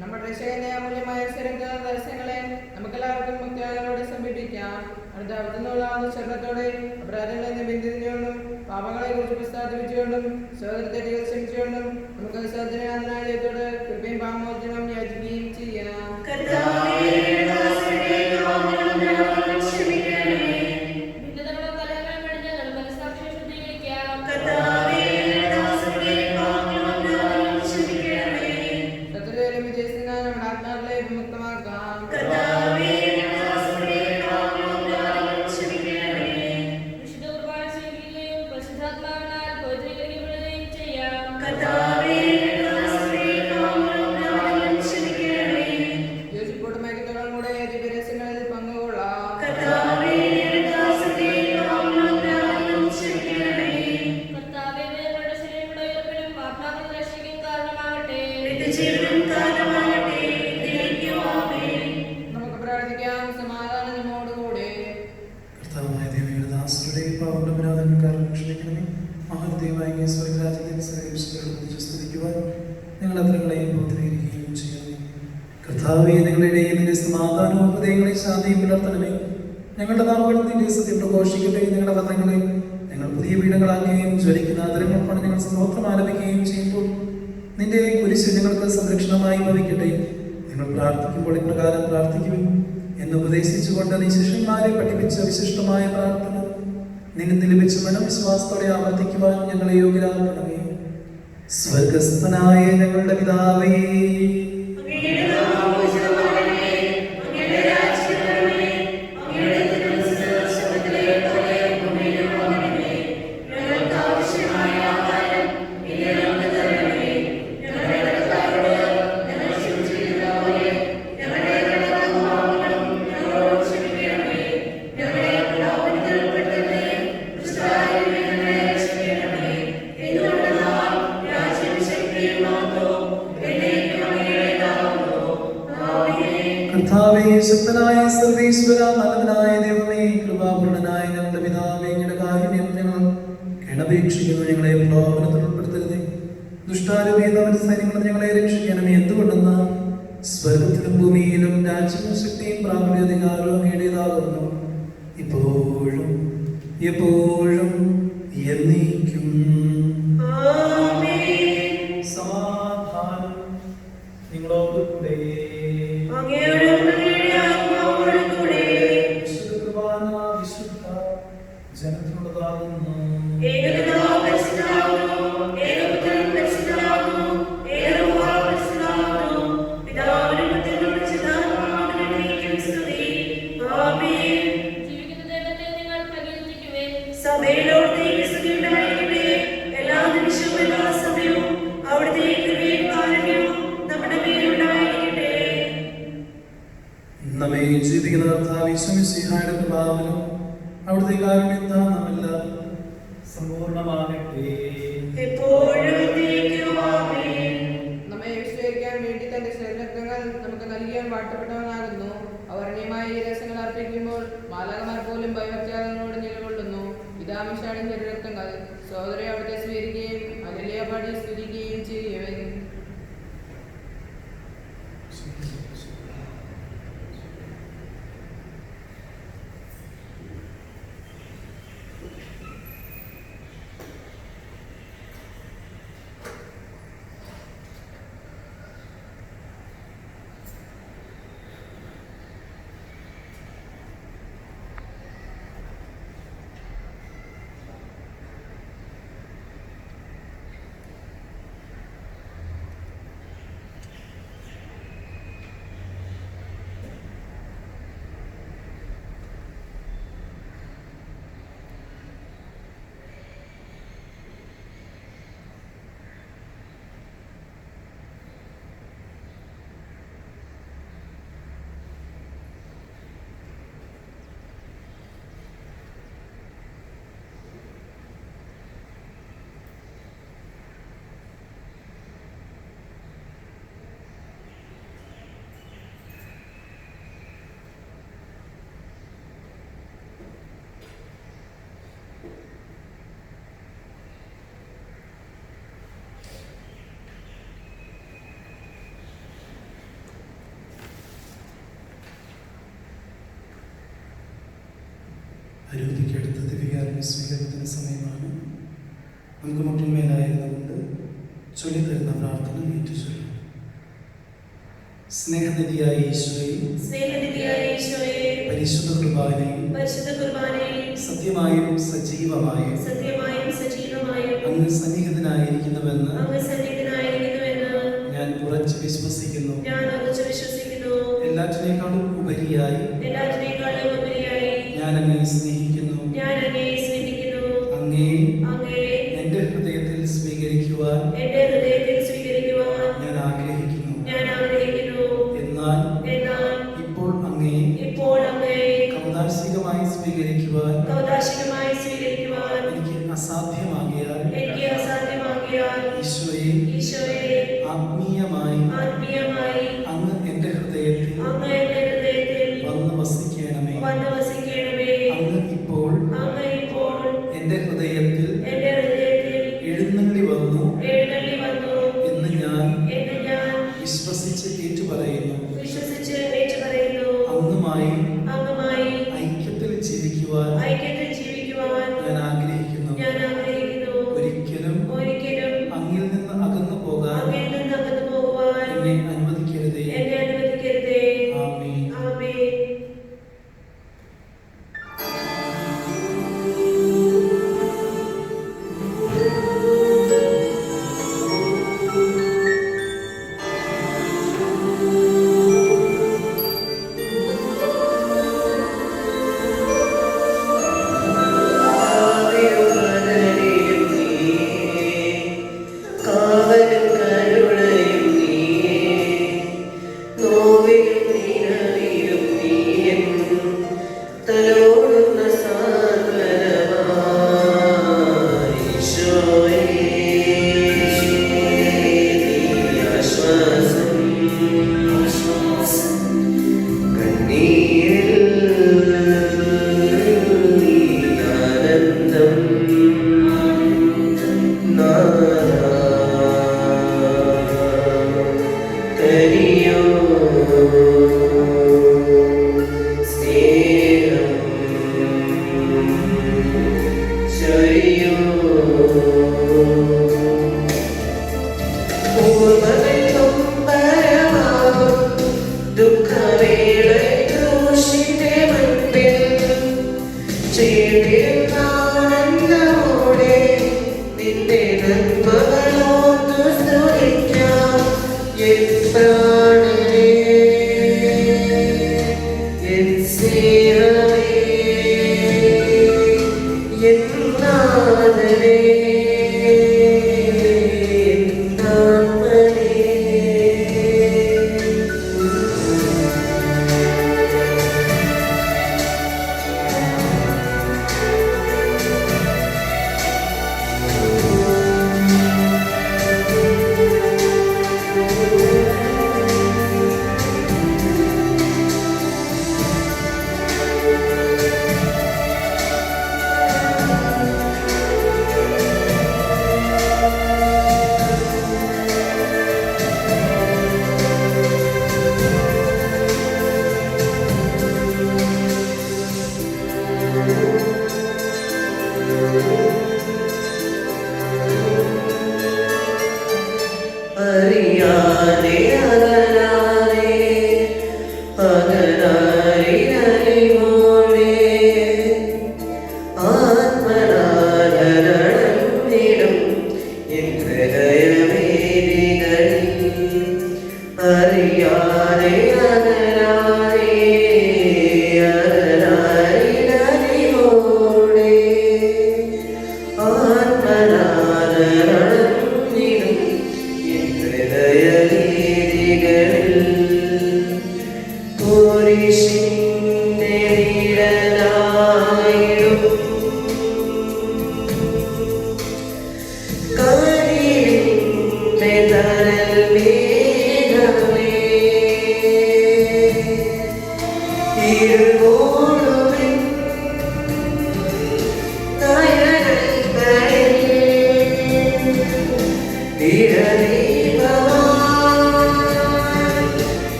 നമ്മുടെ രക്ഷകന്റെ അമൂല്യമായ രഹസ്യങ്ങളെ നമുക്കെല്ലാവർക്കും മുക്തിയാളോടെ സമീപിക്കാം. അടുത്ത അവിടുന്നുള്ള ശരണത്തോടെ അപരാധങ്ങളെ ബന്ധിച്ചുകൊണ്ടും പാപങ്ങളെ കുറിച്ച് പ്രസ്താവിച്ചുകൊണ്ടും സഹോദരത്തെ ക്ഷമിച്ചുകൊണ്ടും നമുക്ക് സഹോദരനാഥനായ ദൈവത്തോട് കൃപയും പാപമോചനം യാചിക്കുകയും ചെയ്യാം. ഭിന്നതകളും കലഹങ്ങളും വെടിഞ്ഞ് നമ്മുടെ മനസ്സാക്ഷിയെ ശുദ്ധീകരിക്കാം. ശത്രുതയിലും വിജയിക്കുന്ന നമ്മുടെ ആത്മാക്കളെ വിമുക്തമാക്കാം. വിശുദ്ധ കുർബാന സ്വീകരിക്കുകയും പരിശുദ്ധാത്മാവിനാൽ പവിത്രീകരിക്കപ്പെടുകയും ചെയ്യാം. യോജിപ്പോടും ഐക്യത്തോടും കൂടെ ദിവ്യരഹസ്യങ്ങളിൽ പങ്കുകൊള്ളാം. കർത്താവേ, വേദനയുടെ ശരീരങ്ങളുടെ ഉയർപ്പിനും ആത്മാക്കളുടെ രക്ഷയ്ക്കും കാരണമാകട്ടെ. നമുക്ക് പ്രാർത്ഥിക്കാം. സമാധാനം നമ്മോടുകൂടെ. കർത്താവായ ദൈവയുടെ ദാസരുടെ പാവങ്ങളുടെ വിനോദങ്ങൾ കാരണം ക്ഷമിക്കണമേ. മഹാദേവായ സ്വർഗ്ഗരാജ്യത്തിൽ സ്തുതിക്കുവാൻ ഞങ്ങൾ അത്രങ്ങളെയും ബോധനയിരിക്കുകയും ചെയ്യണമേ. കർത്താവേ, ഞങ്ങളുടെ നിന്റെ സമാധാനവും ഹൃദയങ്ങളെ ശാന്തിയും പുലർത്തണമേ. ഞങ്ങളുടെ നാവുകൾ നിന്റെ സത്യം പ്രഘോഷിക്കട്ടെ. ഞങ്ങളുടെ പത്രങ്ങളെ ഞങ്ങൾ പുതിയ വീടുകളാക്കുകയും ജ്വലിക്കുന്ന ആദരങ്ങൾ കൊണ്ട് ഞങ്ങൾ സ്തോത്രം ആലപിക്കുകയും ചെയ്യുമ്പോൾ നിന്റെ കുരിശ് ഞങ്ങൾക്ക് സംരക്ഷണമായി ഭവിക്കട്ടെ. നിങ്ങൾ പ്രാർത്ഥിക്കുമ്പോൾ ഇപ്രകാരം പ്രാർത്ഥിക്കുവിൻ എന്ന് ഉപദേശിച്ചുകൊണ്ട് നീ ശിഷ്യന്മാരെ പഠിപ്പിച്ച വിശിഷ്ടമായ പ്രാർത്ഥന നിന്നെ ലഭിച്ച മനംവിശ്വാസത്തോടെ ആവർത്തിക്കുവാൻ ഞങ്ങളെ യോഗ്യരാക്കണമേ. സ്വർഗസ്ഥനായ ഞങ്ങളുടെ പിതാവേ, കർത്താവേ, ശക്തനായ സർവീശ്വര, നല്ലവനായ ദൈവമേ, കൃപാപൂർണനായ ഞങ്ങളുടെ പിതാവേ, അങ്ങയുടെ കാരുണ്യം ഞങ്ങൾ കേണപേക്ഷിക്കുന്നു. ഞങ്ങളെ പ്രലോഭനത്തിൽ ഉൾപ്പെടുത്തരുതേ, ദുഷ്ടാരൂപിയുടെ സൈന്യങ്ങൾ ഞങ്ങളെ രക്ഷിക്കണമേ. എന്തുകൊണ്ടെന്ന് സ്വർഗത്തിലും ഭൂമിയിലും രാജ്യവും ശക്തിയും പ്രാബല്യ അധികാരവും അങ്ങയുടേതാകുന്നു, ഇപ്പോഴും എപ്പോഴും എന്നേക്കും. സമാധാനം നിങ്ങളോട് കൂടെ. വിശുദ്ധ കുർബാന വിശുദ്ധ ജനത്തിനുള്ളതാകുന്നു. നമ്മെ ജീവിക്കുന്ന കർത്താവ് ഈശോമിശിഹായുടെ കൃപാവനും അവിടുത്തെ കാരുണ്യത്താൽ നാമെല്ലാം സമ്പൂർണ്ണമാകട്ടെ. നമ്മെ വിശ്വസിക്കാൻ വേണ്ടി തന്റെ ശരീരങ്ങൾ നമുക്ക് നൽകിയാൽ വാഴ്ത്തപ്പെട്ടവനാകുന്നു. അവർണ്ണീയമായ ഈ രസങ്ങൾ അർപ്പിക്കുമ്പോൾ മാലാഖമാർ പോലും ഭയഭക്തിയോട് നിലകൊള്ളുന്നു. ഇതാമിഷാടിൻ ശരീരങ്ങൾ സഹോദരി അവിടുത്തെ സ്വീകരിക്കുകയും ഹല്ലേലൂയ പാടി സ്തുതിക്കുകയും ചെയ്യുവൻ. അരുതിക്കടുത്ത ദിവ്യകാരുണ്യ സ്വീകരണത്തിന് സമയമാണ്. നമുക്ക് മുട്ടിന്മേലായിരുന്നുകൊണ്ട് ചൊല്ലിത്തരുന്ന പ്രാർത്ഥന ഏറ്റുചൊല്ലും. സ്നേഹനിധിയായ ഈശോയെ, പരിശുദ്ധ കുർബാനയിൽ സത്യമായും സജീവമായും അങ്ങ് സന്നിഹിതനായിരിക്കുന്നുവെന്ന് ഞാൻ ഉറച്ചു വിശ്വസിക്കുന്നു. എല്ലാറ്റിനേക്കാളും ഉപരിയായി ഞാൻ അങ്ങയെ സ്നേഹിക്കുന്നു. അങ്ങേ എന്റെ ഹൃദയത്തിൽ സ്വീകരിക്കുവാൻ ഞാൻ ആഗ്രഹിക്കുന്നു. എന്നാൽ ഇപ്പോൾ അങ്ങയെ കൗദാശികമായി സ്വീകരിക്കുവാൻ എനിക്ക് അസാധ്യമാകിയാൽ ഈശോയെ ആത്മീയമായി അങ്ങ് എന്റെ ഹൃദയത്തിൽ വന്ന് വസിക്കണമേ. അങ്ങ് ഇപ്പോൾ എന്റെ ഹൃദയത്തിൽ എഴുന്നള്ളി വന്നു എന്ന് ഞാൻ വിശ്വസിച്ച് ഏറ്റുപറയുന്നു. അങ്ങുമായി ഐക്യത്തിൽ ജീവിക്കുവാൻ ഞാൻ ആഗ്രഹിക്കുന്നു. ഒരിക്കലും അങ്ങിൽ നിന്ന് അകന്നു പോകാൻ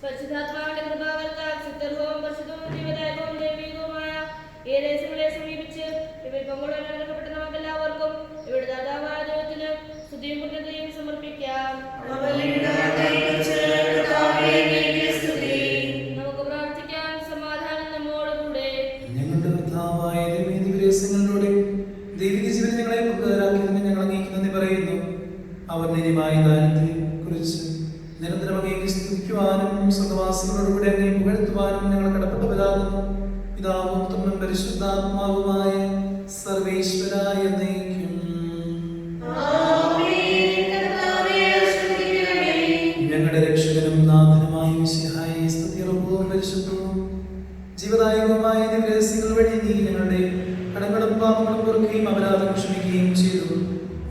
പരിശുദ്ധാത്മാവിന്റെ കൃപാവരത്താൽ ശുദ്ധർവവും പരിശുദ്ധവും ജീവദായകവും ദൈവികവുമായ ഈ രഹസ്യങ്ങളെ സമീപിച്ച് ഇവയിൽ പങ്കുകൊള്ളാൻ അനുഗ്രഹിക്കപ്പെട്ട നമുക്കെല്ലാവർക്കും ഇവിടെ ദാതാവായ ദൈവത്തിന് സ്തുതിയും പുണ്യതയും സമർപ്പിക്കാം. നമുക്ക് പ്രാർത്ഥിക്കാം. സമാധാനം നമ്മോടുകൂടെ. ഞങ്ങളുടെ കർത്താവായ ദൈവമേ, ദിവ്യരഹസ്യങ്ങളിലൂടെ ദൈവിക ജീവനെ ഞങ്ങളെ പങ്കുകാരാക്കിയതിന് ഞങ്ങൾ അങ്ങേക്ക് നന്ദി പറയുന്നു. അവർ നിത്യമായ ദാനത്തെ കുറിച്ച് നിരന്തരം അങ്ങേക്ക് സ്തുതിക്കുവാനും സ്വർഗ്ഗവാസികളോടുകൂടി അങ്ങേ പുകഴ്ത്തുവാനും ഞങ്ങൾ കടപ്പെട്ടവരാകുന്നു. പിതാവും പുത്രനും പരിശുദ്ധാത്മാവുമായ സർവേശ്വരായ എന്നേക്കും. ഞങ്ങളുടെ രക്ഷകനും നാഥനുമായ മിശിഹായെ സ്തുതിയും പരിശുദ്ധവും ജീവദായകവുമായ ദിവ്യരഹസ്യങ്ങൾ വഴി നീ ഞങ്ങളുടെ കടങ്ങളും പാപങ്ങളും പൊറുക്കുകയും അപരാധം ക്ഷമിക്കുകയും ചെയ്തു.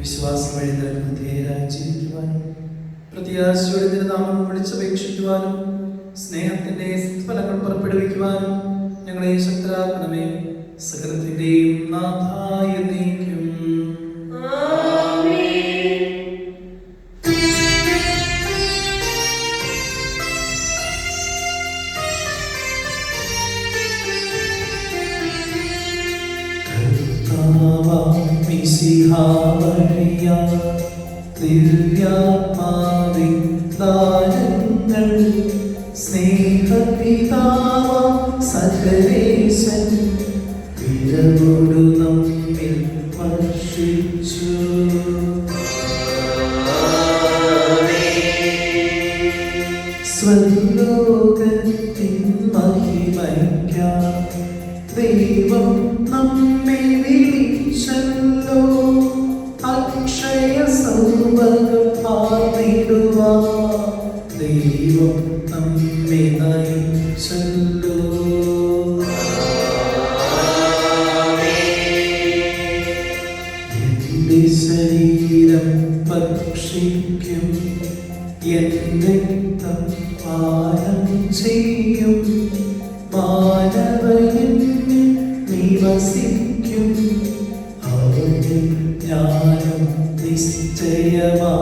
വിശ്വാസം വഴി നിരന്തരമായി ജീവിക്കുവാനും പ്രത്യാശയോടെ നിന്റെ നാമം വിളിച്ചപേക്ഷിക്കുവാനും സ്നേഹത്തിന്റെ ഫലങ്ങൾ പുറപ്പെടുവിക്കുവാനും ഞങ്ങളെ ശക്തരാക്കണമേ. സകലത്തിന്റെയും നാഥായ എന്നേക്കും. ദിവ്യാത്മാവിൻ ദാനങ്ങൾ സ്നേഹപിതാവാം സകലേശൻ വിരവോടു നമ്മിൽ വർഷിച്ചു. സ്വർലോകത്തിൻ മഹിമയ്ക്കായി ദൈവം നമ്മെ വിളിച്ചല്ലോ. അക്ഷയ സൗഭകം ആർന്നിടുവാൻ ദൈവം നമ്മെ നയിച്ചല്ലോ. എന്റെ ശരീരം ഭക്ഷിക്കും, എന്റെ രക്തം പാനം ചെയ്യും, മാനവനിൽ നിവസിക്കും, അവന്റെ ജ്ഞാനം നിശ്ചയമാ.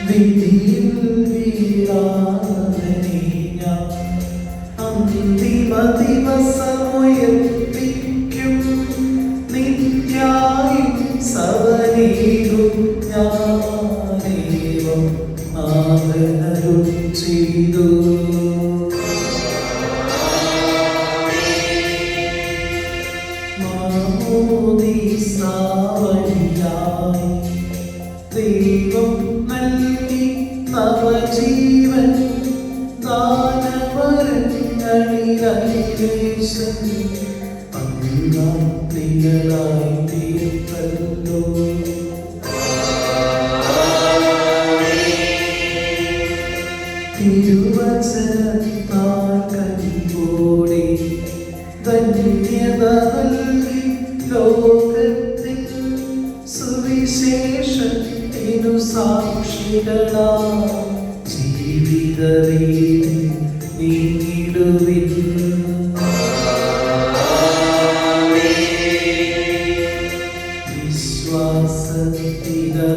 വിധിയിൽ വീഴാതെ ഞാൻ അന്തിമ ദിവസമുയർപ്പിക്കും, നിത്യായി സവനീകും ഞാനേവം ആദരവും ചെയ്തു. ദൈവം നൽകി നവജീവൻ ദാനവരങ്ങളിലേശൻ പങ്കാളികളായി തീർത്തല്ലോ. തിരുവചനത്താൽ കനിവോടെ ധന്യത നൽകി ലോകത്തിൽ സുവിശേഷത്തിനു സാക്ഷികളാ ജീവിതരീതി നീങ്ങിടുവിൻ.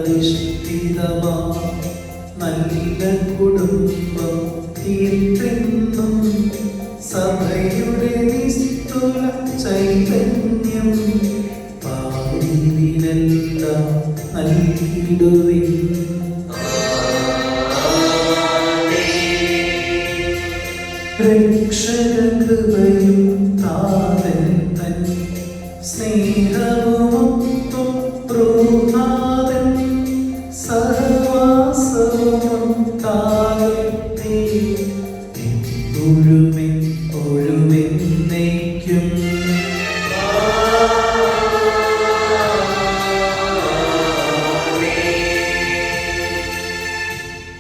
വിശ്വാസത്തിലധിഷ്ഠിതമാ നല്ല കുടുംബം തീർത്തും സഭയുടെ രക്ഷകൃപയും താതൻ തൻ സ്നേഹവുമൊത്തും പ്രഭാതൻ സഹവാസവും താകട്ടെ ഒഴുമെന്നേക്കും.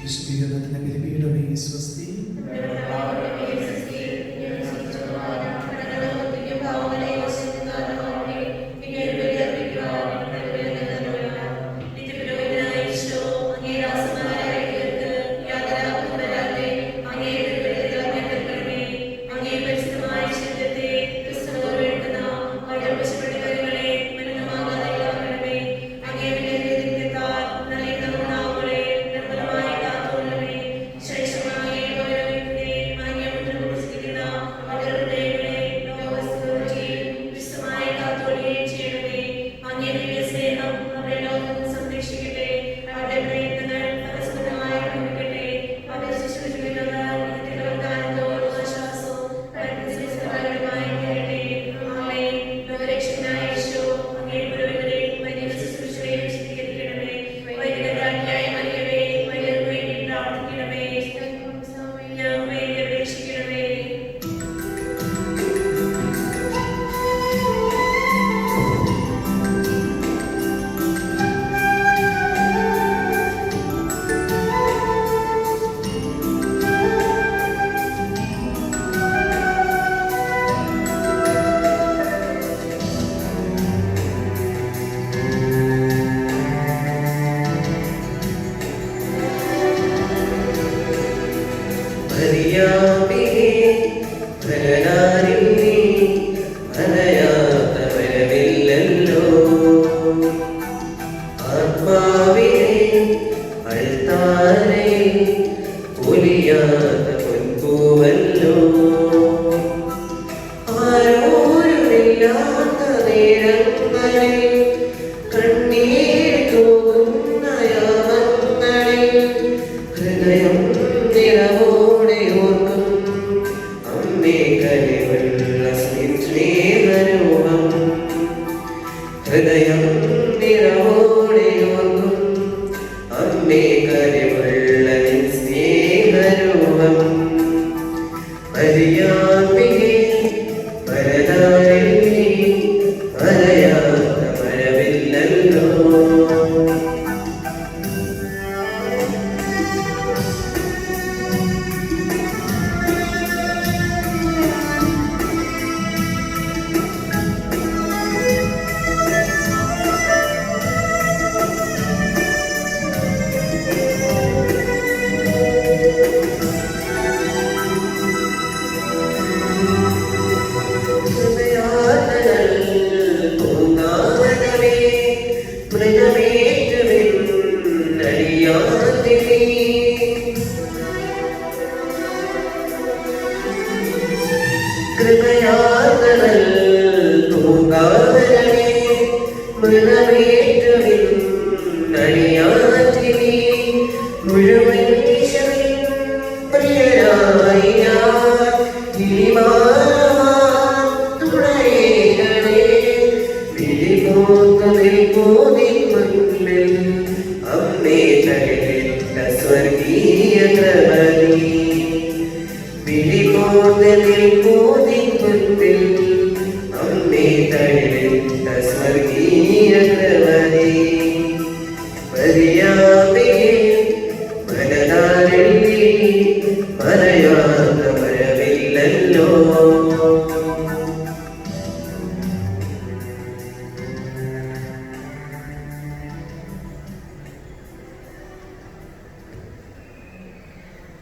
വിശുദ്ധീകരണത്തിന്റെ ബലിപീഠമേ സ്വസ്തി. സ്വർഗീയ